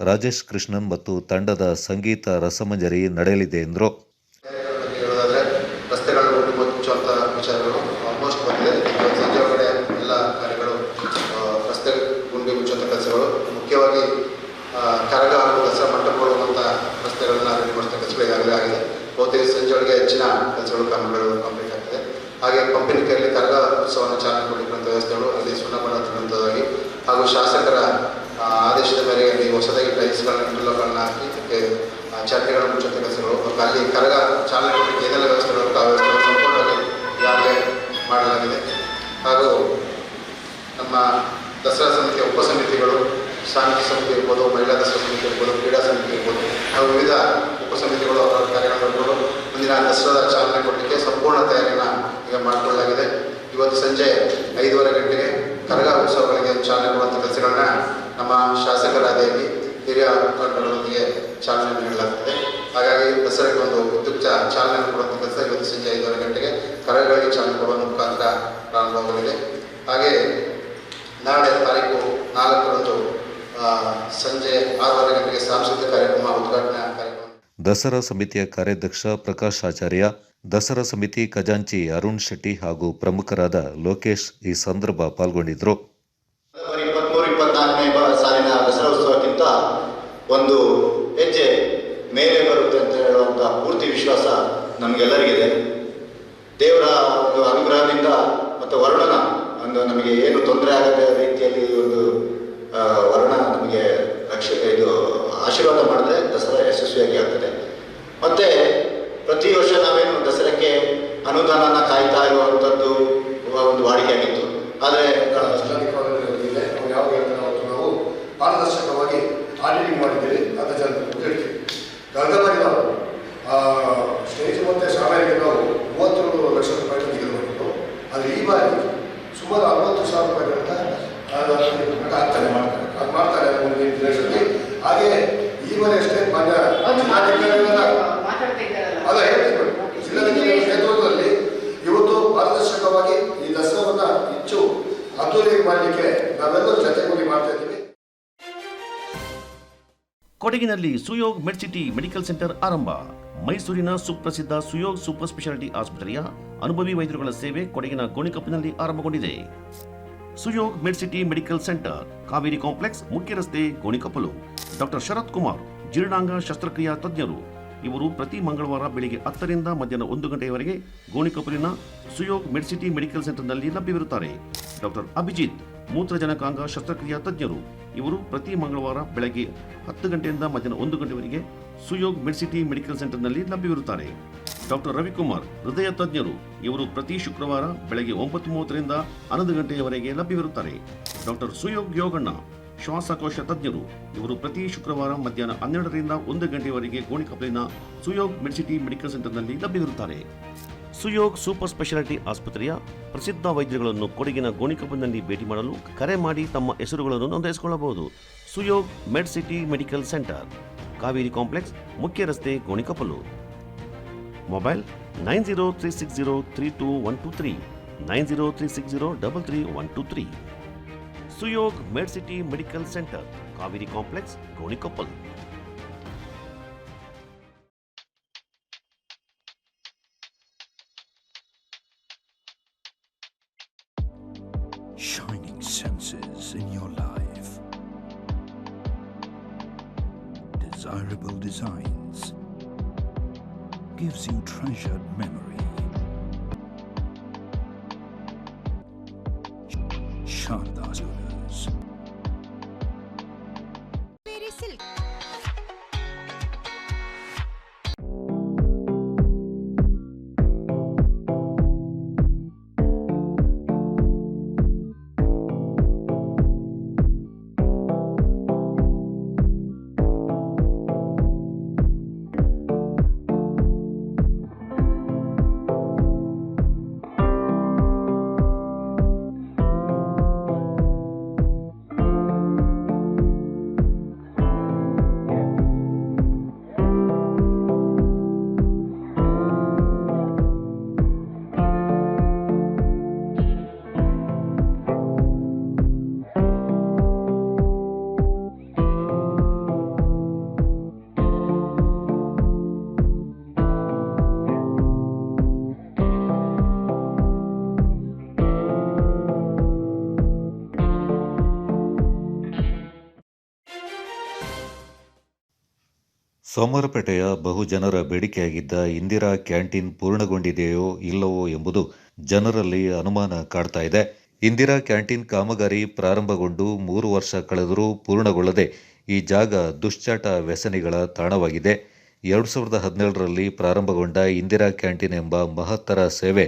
ರಾಜೇಶ್ ಕೃಷ್ಣನ್ ಮತ್ತು ತಂಡದ ಸಂಗೀತ ರಸಮಂಜರಿ ನಡೆಯಲಿದೆ ಎಂದರು. ರಸ್ತೆಗಳು ಮುಚ್ಚುವಂಥ ವಿಚಾರಗಳು ಆಲ್ಮೋಸ್ಟ್ ಬಂದಿದೆ. ಸಂಜೆ ಒಳಗಡೆ ಎಲ್ಲ ಕಾರ್ಯಗಳು ರಸ್ತೆ ಗುಂಡಿ ಮುಚ್ಚುವಂಥ ಕೆಲಸಗಳು, ಮುಖ್ಯವಾಗಿ ಕರಗ ಹಾಗೂ ದಸರಾ ಮಂಟಪಗಳು ಅಂತ ರಸ್ತೆಗಳನ್ನು ರೆಡಿ ಮಾಡುವಂಥ ಕೆಲಸಗಳು ಈಗಾಗಲೇ ಆಗಿದೆ. ಬಹುತೇಕ ಸಂಜೆ ಒಳಗೆ ಹೆಚ್ಚಿನ ಕೆಲಸಗಳು ಕಾಮಗಾರಿಗಳು ಕಂಪ್ಲೀಟ್ ಆಗ್ತದೆ. ಹಾಗೆ ಪಂಪಿನಿಕೆಯಲ್ಲಿ ಕರಗ ಉತ್ಸವವನ್ನು ಚಾಲನೆ ಕೊಟ್ಟಿರುವಂಥ ವ್ಯವಸ್ಥೆಗಳು ಅಲ್ಲಿ ಸುಣ್ಣ ಬಣ್ಣ ಹಚ್ಚುವಂಥದ್ದಾಗಿ ಹಾಗೂ ಶಾಸಕರ ಆದೇಶದ ಮೇರೆಗೆ ಅಲ್ಲಿ ಹೊಸದಾಗಿ ಟೈಲ್ಸ್ಗಳನ್ನ ಇಂಟರ್ಲಾಕ್ಗಳನ್ನ ಹಾಕಿ ಅದಕ್ಕೆ ಚಾತ್ರೆಗಳನ್ನು ಮುಚ್ಚುವಂಥ ಕೆಲಸಗಳು, ಅಲ್ಲಿ ಕರಗ ಚಾಲನೆ ಕೊಡಲಿಕ್ಕೆ ಏನೆಲ್ಲ ವ್ಯವಸ್ಥೆಗಳು ಆ ವ್ಯವಸ್ಥೆಗಳು ಸಂಪೂರ್ಣವಾಗಿ ಈಗಾಗಲೇ ಮಾಡಲಾಗಿದೆ. ಹಾಗೂ ನಮ್ಮ ದಸರಾ ಸಮಿತಿಯ ಉಪಸಮಿತಿಗಳು, ಸಾಂಘಿಕ ಸಮಿತಿ ಇರ್ಬೋದು, ಮಹಿಳಾ ದಸರಾ ಸಮಿತಿ ಇರ್ಬೋದು, ಕ್ರೀಡಾ ಸಮಿತಿ ಇರ್ಬೋದು, ಹಾಗೂ ವಿವಿಧ ಉಪಸಮಿತಿಗಳು ಅವರ ಕಾರ್ಯಕ್ರಮಗಳು ಮುಂದಿನ ದಸರಾದ ಚಾಲನೆ ಕೊಡಲಿಕ್ಕೆ ಸಂಪೂರ್ಣ ತಯಾರಿಯನ್ನು ಈಗ ಮಾಡಿಕೊಳ್ಳಲಾಗಿದೆ. ಇವತ್ತು ಸಂಜೆ 5:30 ಗಂಟೆಗೆ ಕರಗ ಉತ್ಸವಗಳಿಗೆ ಚಾಲನೆ ಕೊಡುವಂಥ ಕೆಲಸಗಳನ್ನ ನಮ್ಮ ಶಾಸಕರ ಅದೇವಿ ಹಿರಿಯ ಮುಖಂಡರೊಂದಿಗೆ ಚಾಲನೆ ನೀಡಲಾಗ್ತದೆ. ಹಾಗಾಗಿ ದಸರಾಗೆ ಒಂದು ಉದ್ಯುಕ್ತ ಚಾಲನೆ ಕೊಡುವಂಥ ಕೆಲಸ ಇವತ್ತು ಸಂಜೆ 5:30 ಗಂಟೆಗೆ ಕರಗಗಳಿಗೆ ಚಾಲನೆ ಕೊಡುವ ಮುಖಾಂತರ ಪ್ರಾರಂಭವಾಗಲಿದೆ. ಹಾಗೆ ನಾಳೆ ತಾರೀಕು 4ರಂದು ಸಂಜೆ 6:30 ಗಂಟೆಗೆ ಸಾಂಸ್ಕೃತಿಕ ಕಾರ್ಯಕ್ರಮ ಉದ್ಘಾಟನಾ ಕಾರ್ಯಕ್ರಮ. ದಸರಾ ಸಮಿತಿಯ ಕಾರ್ಯಾಧ್ಯಕ್ಷ ಪ್ರಕಾಶ್ ಆಚಾರ್ಯ, ದಸರಾ ಸಮಿತಿ ಖಜಾಂಚಿ ಅರುಣ್ ಶೆಟ್ಟಿ ಹಾಗೂ ಪ್ರಮುಖರಾದ ಲೋಕೇಶ್ ಈ ಸಂದರ್ಭ ಪಾಲ್ಗೊಂಡಿದ್ದರು. 23-24ನೇ ಸಾಲಿನ ದಸರಾ ಉತ್ಸವಕ್ಕಿಂತ ಒಂದು ಹೆಜ್ಜೆ ಮೇಲೆ ಬರುತ್ತೆ ಅಂತ ಹೇಳುವಂಥ ಪೂರ್ತಿ ವಿಶ್ವಾಸ ನಮಗೆಲ್ಲರಿಗಿದೆ. ದೇವರ ಒಂದು ಅನುಗ್ರಹದಿಂದ ಮತ್ತು ವರ್ಣನ ಒಂದು ನಮಗೆ ಏನು ತೊಂದರೆ ಆಗದ ರೀತಿಯಲ್ಲಿ ಒಂದು ವರ್ಣ ನಮಗೆ ಆಶೀರ್ವಾದ ಮಾಡಿದ್ರೆ ದಸರಾ ಯಶಸ್ವಿಯಾಗಿ ಆಗ್ತದೆ. ಮತ್ತು ಪ್ರತಿ ವರ್ಷ ನಾವೇನು ದಸರಾಕ್ಕೆ ಅನುದಾನನ ಕಾಯ್ತಾ ಇರುವಂಥದ್ದು ಒಂದು ವಾಡಿಕೆಯಾಗಿತ್ತು. ಆದರೆ ನಾವು ಪಾರದರ್ಶಕವಾಗಿ ಆಡಿಟಿಂಗ್ ಮಾಡಿದ್ದೀವಿ, ಅದರ ಜನರಿಗೆ ಹೇಳ್ತೀವಿ. ಕಳೆದ ಬಾರಿ ನಾವು ಸ್ಟೇಜ್ ಮತ್ತು ಶಾಲೆಗೆ ನಾವು 32 ಲಕ್ಷ ರೂಪಾಯಿ ನಿಗದಿ ಮಾಡಿದ್ದು. ಆದರೆ ಈ ಬಾರಿ ಸುಮಾರು 60,000 ರೂಪಾಯಿಗಳಿಂದ ಆಗ್ತಾರೆ ಮಾಡ್ತಾರೆ ಮುಂದಿನ ದಿನಗಳಲ್ಲಿ. ಹಾಗೆ ಈ ಬಾರಿ ಅಷ್ಟೇ ಜಿಲ್ಲಾಧಿಕಾರಿ ನೇತೃತ್ವದಲ್ಲಿ ಇವತ್ತು ಪಾರದರ್ಶಕವಾಗಿ ಈ ದಸರಾವನ್ನು ಹೆಚ್ಚು ಅದ್ದೂರಿ ಮಾಡಲಿಕ್ಕೆ ನಾವೆಲ್ಲರೂ ಜೊತೆಗೂಡಿ ಮಾಡ್ತಾ ಇದ್ದೀವಿ. ಕೊಡಗಿನಲ್ಲಿ ಸುಯೋಗ್ ಮೆಡ್ಸಿಟಿ ಮೆಡಿಕಲ್ ಸೆಂಟರ್ ಆರಂಭ. ಮೈಸೂರಿನ ಸುಪ್ರಸಿದ್ಧ ಸುಯೋಗ್ ಸೂಪರ್ ಸ್ಪೆಷಾಲಿಟಿ ಆಸ್ಪತ್ರೆಯ ಅನುಭವಿ ವೈದ್ಯರುಗಳ ಸೇವೆ ಕೊಡಗಿನ ಗೋಣಿಕೊಪ್ಪಲಿನಲ್ಲಿ ಆರಂಭಗೊಂಡಿದೆ. Suyog Medcity medical centre, Kaveri complex, ಮುಖ್ಯ ರಸ್ತೆ, ಗೋಣಿಕೊಪ್ಪಲು. ಡಾಕ್ಟರ್ ಶರತ್ ಕುಮಾರ್, ಜೀರ್ಣಾಂಗ ಶಸ್ತ್ರಕ್ರಿಯಾ ತಜ್ಞರು. ಇವರು ಪ್ರತಿ ಮಂಗಳವಾರ ಬೆಳಿಗ್ಗೆ 10ರಿಂದ ಮಧ್ಯಾಹ್ನ 1 ಗಂಟೆಯವರೆಗೆ ಗೋಣಿಕೊಪ್ಪಲಿನ ಸುಯೋಗ್ ಮೆಡ್ಸಿಟಿ ಮೆಡಿಕಲ್ ಸೆಂಟರ್ನಲ್ಲಿ ಲಭ್ಯವಿರುತ್ತಾರೆ. ಡಾಕ್ಟರ್ ಅಭಿಜಿತ್, ಮೂತ್ರಜನಕಾಂಗ ಶಸ್ತ್ರಕ್ರಿಯಾ ತಜ್ಞರು. ಇವರು ಪ್ರತಿ ಮಂಗಳವಾರ ಬೆಳಗ್ಗೆ 10 ಗಂಟೆಯಿಂದ ಮಧ್ಯಾಹ್ನ 1 ಗಂಟೆವರೆಗೆ ಸುಯೋಗ್ ಮೆಡ್ಸಿಟಿ ಮೆಡಿಕಲ್ ಸೆಂಟರ್ನಲ್ಲಿ ಲಭ್ಯವಿರುತ್ತಾರೆ. ಡಾಕ್ಟರ್ ರವಿಕುಮಾರ್, ಹೃದಯ ತಜ್ಞರು. ಇವರು ಪ್ರತಿ ಶುಕ್ರವಾರ ಬೆಳಗ್ಗೆ 9:30ರಿಂದ 11 ಗಂಟೆಯವರೆಗೆ ಲಭ್ಯವಿರುತ್ತಾರೆ. ಡಾಕ್ಟರ್ ಸುಯೋಗ್ ಯೋಗಣ್ಣ, ಶ್ವಾಸಕೋಶ ತಜ್ಞರು. ಇವರು ಪ್ರತಿ ಶುಕ್ರವಾರ ಮಧ್ಯಾಹ್ನ 12ರಿಂದ 1 ಗಂಟೆಯವರೆಗೆ ಗೋಣಿಕೊಪ್ಪಲಿನ ಸುಯೋಗ್ ಮೆಡ್ಸಿಟಿ ಮೆಡಿಕಲ್ ಸೆಂಟರ್ನಲ್ಲಿ ಲಭ್ಯವಿರುತ್ತಾರೆ. ಸುಯೋಗ್ ಸೂಪರ್ ಸ್ಪೆಷಾಲಿಟಿ ಆಸ್ಪತ್ರೆಯ ಪ್ರಸಿದ್ಧ ವೈದ್ಯರುಗಳನ್ನು ಕೊಡಗಿನ ಗೋಣಿಕೊಪ್ಪಲಿನಲ್ಲಿ ಭೇಟಿ ಮಾಡಲು ಕರೆ ಮಾಡಿ ತಮ್ಮ ಹೆಸರುಗಳನ್ನು ನೋಂದಾಯಿಸಿಕೊಳ್ಳಬಹುದು. Suyog Medcity medical centre, Kaveri complex, ಮುಖ್ಯ ರಸ್ತೆ, Gonikoppal. Mobile 9036032123 9036033123. Suyog Medcity medical centre, Kaveri complex, Gonikoppal. Shining senses in your life. Desirable designs gives you treasured memories. शानदार ज्वेलर्स। ಸೋಮವಾರಪೇಟೆಯ ಬಹುಜನರ ಬೇಡಿಕೆಯಾಗಿದ್ದ ಇಂದಿರಾ ಕ್ಯಾಂಟೀನ್ ಪೂರ್ಣಗೊಂಡಿದೆಯೋ ಇಲ್ಲವೋ ಎಂಬುದು ಜನರಲ್ಲಿ ಅನುಮಾನ ಕಾಡ್ತಾ ಇದೆ. ಇಂದಿರಾ ಕ್ಯಾಂಟೀನ್ ಕಾಮಗಾರಿ ಪ್ರಾರಂಭಗೊಂಡು 3 ವರ್ಷ ಕಳೆದರೂ ಪೂರ್ಣಗೊಳ್ಳದೆ ಈ ಜಾಗ ದುಶ್ಚಟ ವ್ಯಸನಿಗಳ ತಾಣವಾಗಿದೆ. 2017ರಲ್ಲಿ ಪ್ರಾರಂಭಗೊಂಡ ಇಂದಿರಾ ಕ್ಯಾಂಟೀನ್ ಎಂಬ ಮಹತ್ತರ ಸೇವೆ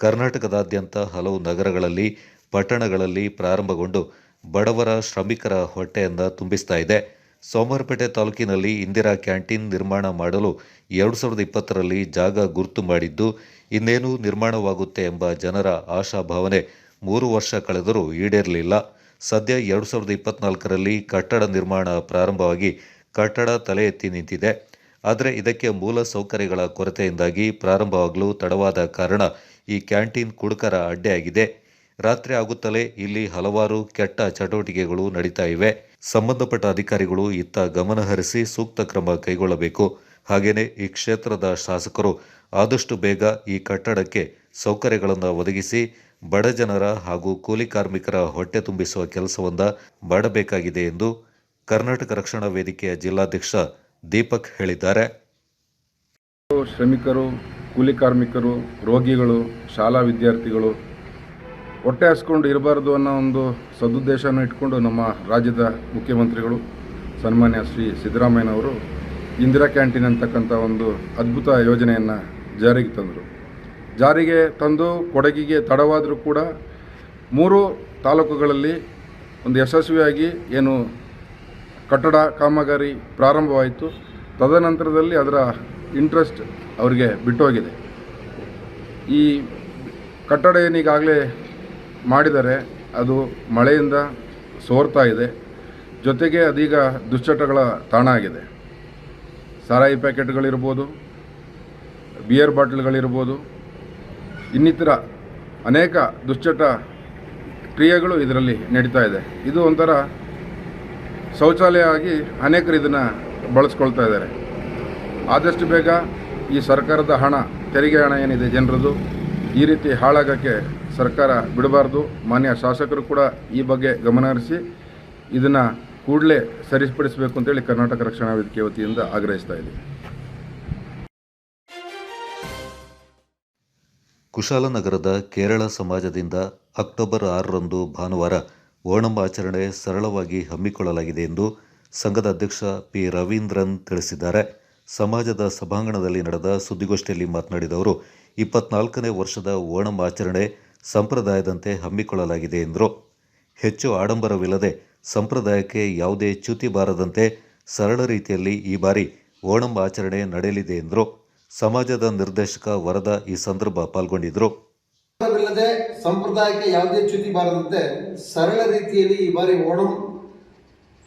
ಕರ್ನಾಟಕದಾದ್ಯಂತ ಹಲವು ನಗರಗಳಲ್ಲಿ, ಪಟ್ಟಣಗಳಲ್ಲಿ ಪ್ರಾರಂಭಗೊಂಡು ಬಡವರ, ಶ್ರಮಿಕರ ಹೊಟ್ಟೆಯನ್ನು ತುಂಬಿಸ್ತಾ ಇದೆ. ಸೋಮವಾರಪೇಟೆ ತಾಲೂಕಿನಲ್ಲಿ ಇಂದಿರಾ ಕ್ಯಾಂಟೀನ್ ನಿರ್ಮಾಣ ಮಾಡಲು 2020ರಲ್ಲಿ ಜಾಗ ಗುರುತು ಮಾಡಿದ್ದು, ಇನ್ನೇನು ನಿರ್ಮಾಣವಾಗುತ್ತೆ ಎಂಬ ಜನರ ಆಶಾಭಾವನೆ 3 ವರ್ಷ ಕಳೆದರೂ ಈಡೇರಲಿಲ್ಲ. ಸದ್ಯ 2024ರಲ್ಲಿ ಕಟ್ಟಡ ನಿರ್ಮಾಣ ಪ್ರಾರಂಭವಾಗಿ ಕಟ್ಟಡ ತಲೆ ಎತ್ತಿ ನಿಂತಿದೆ. ಆದರೆ ಇದಕ್ಕೆ ಮೂಲ ಸೌಕರ್ಯಗಳ ಕೊರತೆಯಿಂದಾಗಿ ಪ್ರಾರಂಭವಾಗಲು ತಡವಾದ ಕಾರಣ ಈ ಕ್ಯಾಂಟೀನ್ ಕುಡುಕರ ಅಡ್ಡೆಯಾಗಿದೆ. ರಾತ್ರಿ ಆಗುತ್ತಲೇ ಇಲ್ಲಿ ಹಲವಾರು ಕೆಟ್ಟ ಚಟುವಟಿಕೆಗಳು ನಡೀತಾ ಇವೆ. ಸಂಬಂಧಪಟ್ಟ ಅಧಿಕಾರಿಗಳು ಇತ್ತ ಗಮನಹರಿಸಿ ಸೂಕ್ತ ಕ್ರಮ ಕೈಗೊಳ್ಳಬೇಕು. ಹಾಗೆಯೇ ಈ ಕ್ಷೇತ್ರದ ಶಾಸಕರು ಆದಷ್ಟು ಬೇಗ ಈ ಕಟ್ಟಡಕ್ಕೆ ಸೌಕರ್ಯಗಳನ್ನು ಒದಗಿಸಿ ಬಡ ಜನರ ಹಾಗೂ ಕೂಲಿ ಕಾರ್ಮಿಕರ ಹೊಟ್ಟೆ ತುಂಬಿಸುವ ಕೆಲಸವನ್ನು ಮಾಡಬೇಕಾಗಿದೆ ಎಂದು ಕರ್ನಾಟಕ ರಕ್ಷಣಾ ವೇದಿಕೆಯ ಜಿಲ್ಲಾಧ್ಯಕ್ಷ ದೀಪಕ್ ಹೇಳಿದ್ದಾರೆ. ಶ್ರಮಿಕರು, ಕೂಲಿ ಕಾರ್ಮಿಕರು, ರೋಗಿಗಳು, ಶಾಲಾ ವಿದ್ಯಾರ್ಥಿಗಳು ಹೊಟ್ಟೆ ಹಸ್ಕೊಂಡು ಇರಬಾರ್ದು ಅನ್ನೋ ಒಂದು ಸದುದ್ದೇಶನ ಇಟ್ಕೊಂಡು ನಮ್ಮ ರಾಜ್ಯದ ಮುಖ್ಯಮಂತ್ರಿಗಳು ಸನ್ಮಾನ್ಯ ಶ್ರೀ ಸಿದ್ದರಾಮಯ್ಯನವರು ಇಂದಿರಾ ಕ್ಯಾಂಟೀನ್ ಅಂತಕ್ಕಂಥ ಒಂದು ಅದ್ಭುತ ಯೋಜನೆಯನ್ನು ಜಾರಿಗೆ ತಂದರು. ಜಾರಿಗೆ ತಂದು ಕೊಡಗಿಗೆ ತಡವಾದರೂ ಕೂಡ 3 ತಾಲೂಕುಗಳಲ್ಲಿ ಒಂದು ಯಶಸ್ವಿಯಾಗಿ ಏನು ಕಟ್ಟಡ ಕಾಮಗಾರಿ ಪ್ರಾರಂಭವಾಯಿತು. ತದನಂತರದಲ್ಲಿ ಅದರ ಇಂಟ್ರೆಸ್ಟ್ ಅವರಿಗೆ ಬಿಟ್ಟೋಗಿದೆ. ಈ ಕಟ್ಟಡ ಏನೀಗಾಗಲೇ ಮಾಡಿದರೆ ಅದು ಮಳೆಯಿಂದ ಸೋರ್ತಾ ಇದೆ. ಜೊತೆಗೆ ಅದೀಗ ದುಶ್ಚಟಗಳ ತಾಣ ಆಗಿದೆ. ಸಾರಾಯಿ ಪ್ಯಾಕೆಟ್ಗಳಿರ್ಬೋದು, ಬಿಯರ್ ಬಾಟಲ್ಗಳಿರ್ಬೋದು, ಇನ್ನಿತರ ಅನೇಕ ದುಶ್ಚಟ ಕ್ರಿಯೆಗಳು ಇದರಲ್ಲಿ ನಡೀತಾ ಇದೆ. ಇದು ಒಂಥರ ಶೌಚಾಲಯ ಆಗಿ ಅನೇಕರು ಇದನ್ನು ಬಳಸ್ಕೊಳ್ತಾ ಇದ್ದಾರೆ. ಆದಷ್ಟು ಬೇಗ ಈ ಸರ್ಕಾರದ ಹಣ, ತೆರಿಗೆ ಹಣ ಏನಿದೆ ಜನರದು, ಈ ರೀತಿ ಹಾಳಾಗೋಕ್ಕೆ ಸರ್ಕಾರ ಬಿಡಬಾರ್ದು. ಮಾನ್ಯ ಶಾಸಕರು ಕೂಡ ಈ ಬಗ್ಗೆ ಗಮನಹರಿಸಿ ಇದನ್ನು ಕೂಡಲೇ ಸರಿಪಡಿಸಬೇಕು ಅಂತೇಳಿ ಕರ್ನಾಟಕ ರಕ್ಷಣಾ ವೇದಿಕೆ ವತಿಯಿಂದ ಆಗ್ರಹಿಸ್ತಾ ಇದ್ದೀವಿ. ಕುಶಾಲನಗರದ ಕೇರಳ ಸಮಾಜದಿಂದ ಅಕ್ಟೋಬರ್ 6ರಂದು ಭಾನುವಾರ ಓಣಂ ಆಚರಣೆ ಸರಳವಾಗಿ ಹಮ್ಮಿಕೊಳ್ಳಲಾಗಿದೆ ಎಂದು ಸಂಘದ ಅಧ್ಯಕ್ಷ ಪಿ ರವೀಂದ್ರನ್ ತಿಳಿಸಿದ್ದಾರೆ. ಸಮಾಜದ ಸಭಾಂಗಣದಲ್ಲಿ ನಡೆದ ಸುದ್ದಿಗೋಷ್ಠಿಯಲ್ಲಿ ಮಾತನಾಡಿದ ಅವರು, 24ನೇ ವರ್ಷದ ಓಣಂ ಆಚರಣೆ ಸಂಪ್ರದಾಯದಂತೆ ಹಮ್ಮಿಕೊಳ್ಳಲಾಗಿದೆ ಎಂದರು. ಹೆಚ್ಚು ಆಡಂಬರವಿಲ್ಲದೆ ಸಂಪ್ರದಾಯಕ್ಕೆ ಯಾವುದೇ ಚ್ಯುತಿ ಬಾರದಂತೆ ಸರಳ ರೀತಿಯಲ್ಲಿ ಈ ಬಾರಿ ಓಣಂ ಆಚರಣೆ ನಡೆಯಲಿದೆ ಎಂದರು. ಸಮಾಜದ ನಿರ್ದೇಶಕ ವರದ ಈ ಸಂದರ್ಭ ಪಾಲ್ಗೊಂಡಿದ್ದರು. ಸಂಪ್ರದಾಯಕ್ಕೆ ಯಾವುದೇ ಚ್ಯುತಿ ಬಾರದಂತೆ ಸರಳ ರೀತಿಯಲ್ಲಿ ಈ ಬಾರಿ ಓಣಂ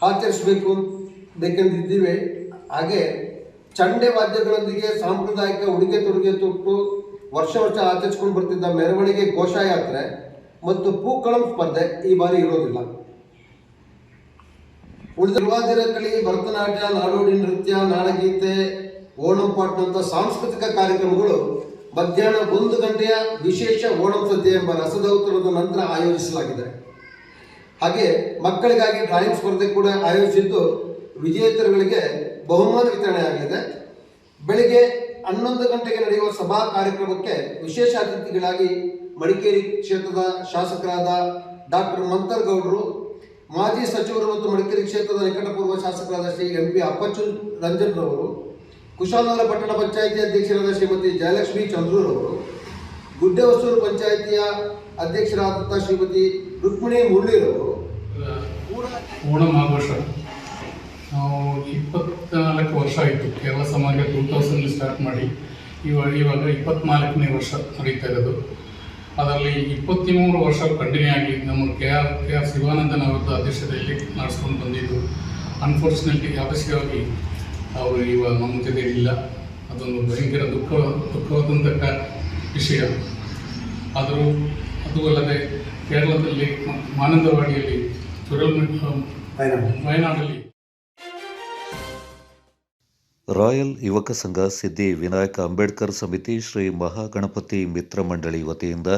ಆಚರಿಸಬೇಕು ಬೇಕೆಂದಿದ್ದೀವಿ. ಹಾಗೆ ಚಂಡೆ ವಾದ್ಯಗಳೊಂದಿಗೆ ಸಾಂಪ್ರದಾಯಿಕ ಉಡುಗೆ ತೊಡುಗೆ ತೊಟ್ಟು ವರ್ಷ ಆಚರಿಸಿಕೊಂಡು ಬರ್ತಿದ್ದ ಮೆರವಣಿಗೆ, ಘೋಷಯಾತ್ರೆ ಮತ್ತು ಪೂಕಳಂ ಸ್ಪರ್ಧೆ ಈ ಬಾರಿ ಇರೋದಿಲ್ಲ. ಉಳಿದ ಯುವಾದಿರ ಕಳಿ, ಭರತನಾಟ್ಯ, ನಾಡೋಡಿ ನೃತ್ಯ, ನಾಡಗೀತೆ, ಓಣಂ ಪಾಟ್ನಂಥ ಸಾಂಸ್ಕೃತಿಕ ಕಾರ್ಯಕ್ರಮಗಳು ಮಧ್ಯಾಹ್ನ 1 ಗಂಟೆಯ ವಿಶೇಷ ಓಣಂ ಸದ್ಯ ಎಂಬ ರಸದೌತಣದ ನಂತರ ಆಯೋಜಿಸಲಾಗಿದೆ. ಹಾಗೆ ಮಕ್ಕಳಿಗಾಗಿ ಡ್ರಾಯಿಂಗ್ ಸ್ಪರ್ಧೆ ಕೂಡ ಆಯೋಜಿಸಿದ್ದು ವಿಜೇತರುಗಳಿಗೆ ಬಹುಮಾನ ವಿತರಣೆ ಆಗಲಿದೆ. ಬೆಳಿಗ್ಗೆ 11 ಗಂಟೆಗೆ ನಡೆಯುವ ಸಭಾ ಕಾರ್ಯಕ್ರಮಕ್ಕೆ ವಿಶೇಷ ಅತಿಥಿಗಳಾಗಿ ಮಡಿಕೇರಿ ಕ್ಷೇತ್ರದ ಶಾಸಕರಾದ ಡಾಕ್ಟರ್ ಮಂತರ್ಗೌಡರು, ಮಾಜಿ ಸಚಿವರು ಮತ್ತು ಮಡಿಕೇರಿ ಕ್ಷೇತ್ರದ ನಿಕಟಪೂರ್ವ ಶಾಸಕರಾದ ಶ್ರೀ MP ಅಪ್ಪಚ್ಚು ರಂಜನ್ ರವರು, ಕುಶಾಲನಗರ ಪಟ್ಟಣ ಪಂಚಾಯಿತಿ ಅಧ್ಯಕ್ಷರಾದ ಶ್ರೀಮತಿ ಜಯಲಕ್ಷ್ಮಿ ಚಂದ್ರೂರವರು, ಗುಡ್ಡೆಹೊಸೂರು ಪಂಚಾಯಿತಿಯ ಅಧ್ಯಕ್ಷರಾದಂಥ ಶ್ರೀಮತಿ ರುಕ್ಮಿಣಿ ಮುರಳಿರವರು. ಓಣಂ ಆಘೋಷ ನಾವು 24 ವರ್ಷ ಆಯಿತು. ಕೇರಳ ಸಮಾಜ 2000 ಸ್ಟಾರ್ಟ್ ಮಾಡಿ ಇವಾಗ 24ನೇ ವರ್ಷ ನಡೀತಾ ಇರೋದು. ಅದರಲ್ಲಿ 23 ವರ್ಷ ಕಂಟಿನ್ಯೂ ಆಗಿ ನಮ್ಮ ಕೆ.ಆರ್. ಶಿವಾನಂದನ್ ಅವರ ಅಧ್ಯಕ್ಷತೆಯಲ್ಲಿ ನಡೆಸ್ಕೊಂಡು ಬಂದಿದ್ದು. ಅನ್ಫಾರ್ಚುನೇಟ್ಲಿ ಯಾದೃಚ್ಛಿಕವಾಗಿ ಅವರು ಇವಾಗ ನಮ್ಮ ಜೊತೆ ಇಲ್ಲ. ಅದೊಂದು ಭಯಂಕರ ದುಃಖವಾದಂಥ ವಿಷಯ. ಆದರೂ ಅದು ಅಲ್ಲದೆ ಕೇರಳದಲ್ಲಿ ಮಾನಂದವಾಡಿಯಲ್ಲಿ ವಯನಾಡಲ್ಲಿ ರಾಯಲ್ ಯುವಕ ಸಂಘ ಸಿದ್ದಿ ವಿನಾಯಕ ಅಂಬೇಡ್ಕರ್ ಸಮಿತಿ ಶ್ರೀ ಮಹಾಗಣಪತಿ ಮಿತ್ರ ಮಂಡಳಿ ವತಿಯಿಂದ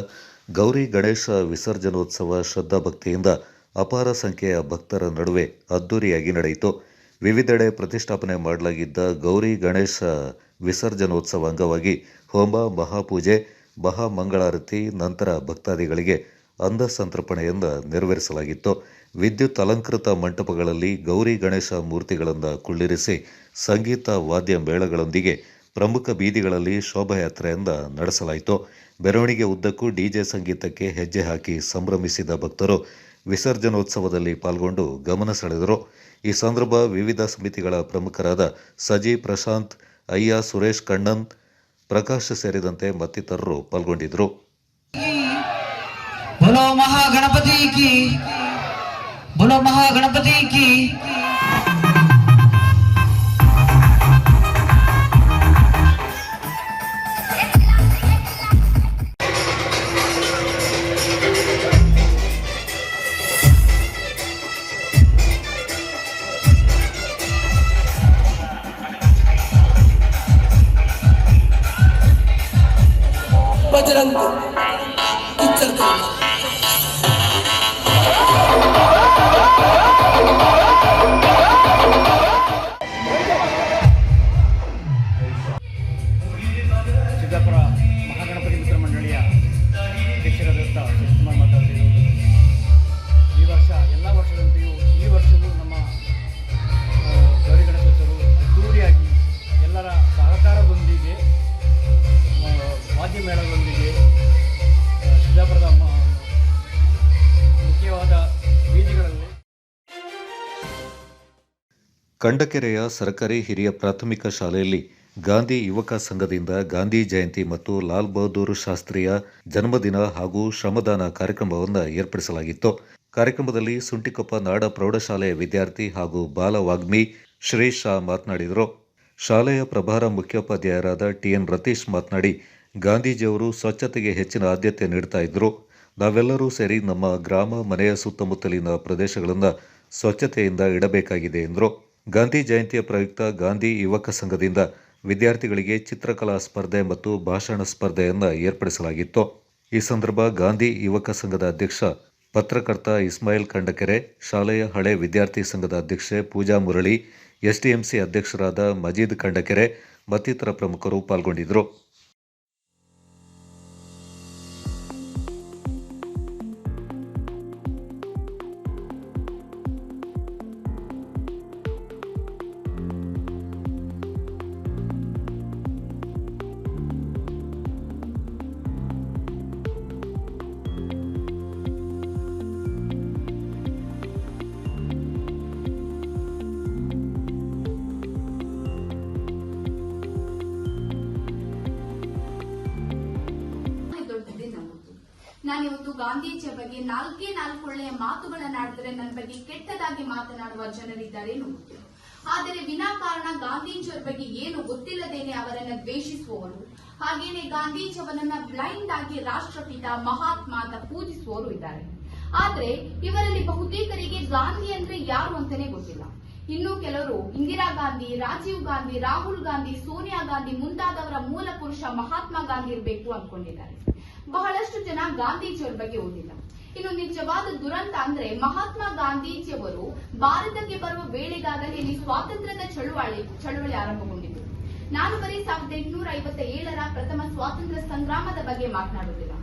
ಗೌರಿ ಗಣೇಶ ವಿಸರ್ಜನೋತ್ಸವ ಶ್ರದ್ಧಾಭಕ್ತಿಯಿಂದ ಅಪಾರ ಸಂಖ್ಯೆಯ ಭಕ್ತರ ನಡುವೆ ಅದ್ದೂರಿಯಾಗಿ ನಡೆಯಿತು. ವಿವಿಧೆಡೆ ಪ್ರತಿಷ್ಠಾಪನೆ ಮಾಡಲಾಗಿದ್ದ ಗೌರಿ ಗಣೇಶ ವಿಸರ್ಜನೋತ್ಸವ ಅಂಗವಾಗಿ ಹೋಮ, ಮಹಾಪೂಜೆ, ಮಹಾಮಂಗಳಾರತಿ ನಂತರ ಭಕ್ತಾದಿಗಳಿಗೆ ಅನ್ನಸಂತರ್ಪಣೆಯಿಂದ ನೆರವೇರಿಸಲಾಗಿತ್ತು. ವಿದ್ಯುತ್ ಅಲಂಕೃತ ಮಂಟಪಗಳಲ್ಲಿ ಗೌರಿ ಗಣೇಶ ಮೂರ್ತಿಗಳನ್ನು ಕುಳ್ಳಿರಿಸಿ ಸಂಗೀತ ವಾದ್ಯ ಮೇಳಗಳೊಂದಿಗೆ ಪ್ರಮುಖ ಬೀದಿಗಳಲ್ಲಿ ಶೋಭಾಯಾತ್ರೆಯಿಂದ ನಡೆಸಲಾಯಿತು. ಮೆರವಣಿಗೆ ಉದ್ದಕ್ಕೂ ಡಿಜೆ ಸಂಗೀತಕ್ಕೆ ಹೆಜ್ಜೆ ಹಾಕಿ ಸಂಭ್ರಮಿಸಿದ ಭಕ್ತರು ವಿಸರ್ಜನೋತ್ಸವದಲ್ಲಿ ಪಾಲ್ಗೊಂಡು ಗಮನ ಸೆಳೆದರು. ಈ ಸಂದರ್ಭ ವಿವಿಧ ಸಮಿತಿಗಳ ಪ್ರಮುಖರಾದ ಸಜಿ ಪ್ರಶಾಂತ್, ಅಯ್ಯ, ಸುರೇಶ್ ಕಣ್ಣನ್, ಪ್ರಕಾಶ್ ಸೇರಿದಂತೆ ಮತ್ತಿತರರು ಪಾಲ್ಗೊಂಡಿದ್ದರು. बोलो महागणपति की, बोलो महागणपति की। बजरंग ಸಿದ್ದಾಪುರ ಮಹಾಗಣಪತಿ ಮಿತ್ರ ಮಂಡಳಿಯ ಅಧ್ಯಕ್ಷರಾದಂಥ ಶಿವಕುಮಾರ್ ಮಾತಾಡ್ತಿರೋದು. ಈ ವರ್ಷ ಎಲ್ಲ ವರ್ಷದಂತೆಯೂ ಈ ವರ್ಷವೂ ನಮ್ಮ ಗೌರಿ ಗಣೇಶೋತ್ಸವವು ಅದ್ದೂರಿಯಾಗಿ ಎಲ್ಲರ ಸಹಕಾರದೊಂದಿಗೆ ವಾದ್ಯ ಮೇಳದೊಂದಿಗೆ ಸಿದ್ದಾಪುರದ ಮುಖ್ಯವಾದ ಬೀದಿಗಳಲ್ಲಿ ಕಂಡಕೆರೆಯ ಸರ್ಕಾರಿ ಹಿರಿಯ ಪ್ರಾಥಮಿಕ ಶಾಲೆಯಲ್ಲಿ ಗಾಂಧಿ ಯುವಕ ಸಂಘದಿಂದ ಗಾಂಧಿ ಜಯಂತಿ ಮತ್ತು ಲಾಲ್ ಬಹದ್ದೂರ್ ಶಾಸ್ತ್ರಿಯ ಜನ್ಮದಿನ ಹಾಗೂ ಶ್ರಮದಾನ ಕಾರ್ಯಕ್ರಮವನ್ನು ಏರ್ಪಡಿಸಲಾಗಿತ್ತು. ಕಾರ್ಯಕ್ರಮದಲ್ಲಿ ಸುಂಟಿಕೊಪ್ಪ ನಾಡ ಪ್ರೌಢಶಾಲೆಯ ವಿದ್ಯಾರ್ಥಿ ಹಾಗೂ ಬಾಲವಾಗ್ಮಿ ಶ್ರೀಶ್ ಶಾ ಮಾತನಾಡಿದರು. ಶಾಲೆಯ ಪ್ರಭಾರ ಮುಖ್ಯೋಪಾಧ್ಯಾಯರಾದ TN ರತೀಶ್ ಮಾತನಾಡಿ, ಗಾಂಧೀಜಿಯವರು ಸ್ವಚ್ಛತೆಗೆ ಹೆಚ್ಚಿನ ಆದ್ಯತೆ ನೀಡ್ತಾ ಇದ್ದರು. ನಾವೆಲ್ಲರೂ ಸೇರಿ ನಮ್ಮ ಗ್ರಾಮ, ಮನೆಯ ಸುತ್ತಮುತ್ತಲಿನ ಪ್ರದೇಶಗಳನ್ನು ಸ್ವಚ್ಛತೆಯಿಂದ ಇಡಬೇಕಾಗಿದೆ ಎಂದರು. ಗಾಂಧಿ ಜಯಂತಿಯ ಪ್ರಯುಕ್ತ ಗಾಂಧಿ ಯುವಕ ಸಂಘದಿಂದ ವಿದ್ಯಾರ್ಥಿಗಳಿಗೆ ಚಿತ್ರಕಲಾ ಸ್ಪರ್ಧೆ ಮತ್ತು ಭಾಷಣ ಸ್ಪರ್ಧೆಯನ್ನು ಏರ್ಪಡಿಸಲಾಗಿತ್ತು. ಈ ಸಂದರ್ಭ ಗಾಂಧಿ ಯುವಕ ಸಂಘದ ಅಧ್ಯಕ್ಷ ಪತ್ರಕರ್ತ ಇಸ್ಮಾಯಿಲ್ ಕಂಡಕೆರೆ, ಶಾಲೆಯ ಹಳೆ ವಿದ್ಯಾರ್ಥಿ ಸಂಘದ ಅಧ್ಯಕ್ಷೆ ಪೂಜಾ ಮುರಳಿ, STMC ಅಧ್ಯಕ್ಷರಾದ ಮಜೀದ್ ಕಂಡಕೆರೆ ಮತ್ತಿತರ ಪ್ರಮುಖರು ಪಾಲ್ಗೊಂಡಿದ್ದರು. ನಾನಿವತ್ತು ಗಾಂಧೀಜಿಯ ಬಗ್ಗೆ ನಾಲ್ಕು ಒಳ್ಳೆಯ ಮಾತುಗಳನ್ನಾಡಿದರೆ ನನ್ನ ಬಗ್ಗೆ ಕೆಟ್ಟದಾಗಿ ಮಾತನಾಡುವ ಜನರಿದ್ದಾರೆ ಗೊತ್ತು. ಆದರೆ ವಿನಾಕಾರಣ ಗಾಂಧೀಜಿಯವರ ಬಗ್ಗೆ ಏನು ಗೊತ್ತಿಲ್ಲದೇನೆ ಅವರನ್ನ ದ್ವೇಷಿಸುವವರು, ಹಾಗೇನೆ ಗಾಂಧೀಜಿಯವರನ್ನ ಬ್ಲೈಂಡ್ ಆಗಿ ರಾಷ್ಟ್ರಪಿತ ಮಹಾತ್ಮ ಅಂತ ಪೂಜಿಸುವವರು ಇದ್ದಾರೆ. ಆದ್ರೆ ಇವರಲ್ಲಿ ಬಹುತೇಕರಿಗೆ ಗಾಂಧಿ ಅಂದ್ರೆ ಯಾರು ಅಂತಾನೆ ಗೊತ್ತಿಲ್ಲ. ಇನ್ನು ಕೆಲವರು ಇಂದಿರಾ ಗಾಂಧಿ, ರಾಜೀವ್ ಗಾಂಧಿ, ರಾಹುಲ್ ಗಾಂಧಿ, ಸೋನಿಯಾ ಗಾಂಧಿ ಮುಂತಾದವರ ಮೂಲ ಪುರುಷ ಮಹಾತ್ಮ ಗಾಂಧಿ ಇರಬೇಕು ಅನ್ಕೊಂಡಿದ್ದಾರೆ. ಬಹಳಷ್ಟು ಜನ ಗಾಂಧೀಜಿಯವರ ಬಗ್ಗೆ ಓದಿಲ್ಲ. ಇನ್ನು ನಿಜವಾದ ದುರಂತ ಅಂದ್ರೆ ಮಹಾತ್ಮ ಗಾಂಧೀಜಿಯವರು ಭಾರತಕ್ಕೆ ಬರುವ ವೇಳೆಗಾಗಲೇ ಇಲ್ಲಿ ಸ್ವಾತಂತ್ರ್ಯದ ಚಳುವಳಿ ಆರಂಭಗೊಂಡಿತು. ನಾನು ಬರೀ 1857ರ ಪ್ರಥಮ ಸ್ವಾತಂತ್ರ್ಯ ಸಂಗ್ರಾಮದ ಬಗ್ಗೆ ಮಾತನಾಡುತ್ತಿಲ್ಲ.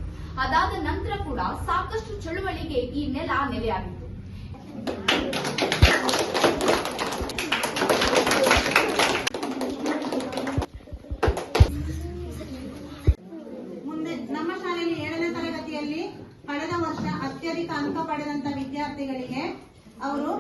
ಅದಾದ ನಂತರ ಕೂಡ ಸಾಕಷ್ಟು ಚಳುವಳಿಗೆ ಈ ನೆಲೆಯಾಗಿತ್ತು. ಮುಂದೆ ನಮ್ಮ ಶಾಲೆಯಲ್ಲಿ 7ನೇ ತರಗತಿಯಲ್ಲಿ ಕಳೆದ ವರ್ಷ ಅತ್ಯಧಿಕ ಅಂಕ ಪಡೆದಂತ ವಿದ್ಯಾರ್ಥಿಗಳಿಗೆ ಅವರು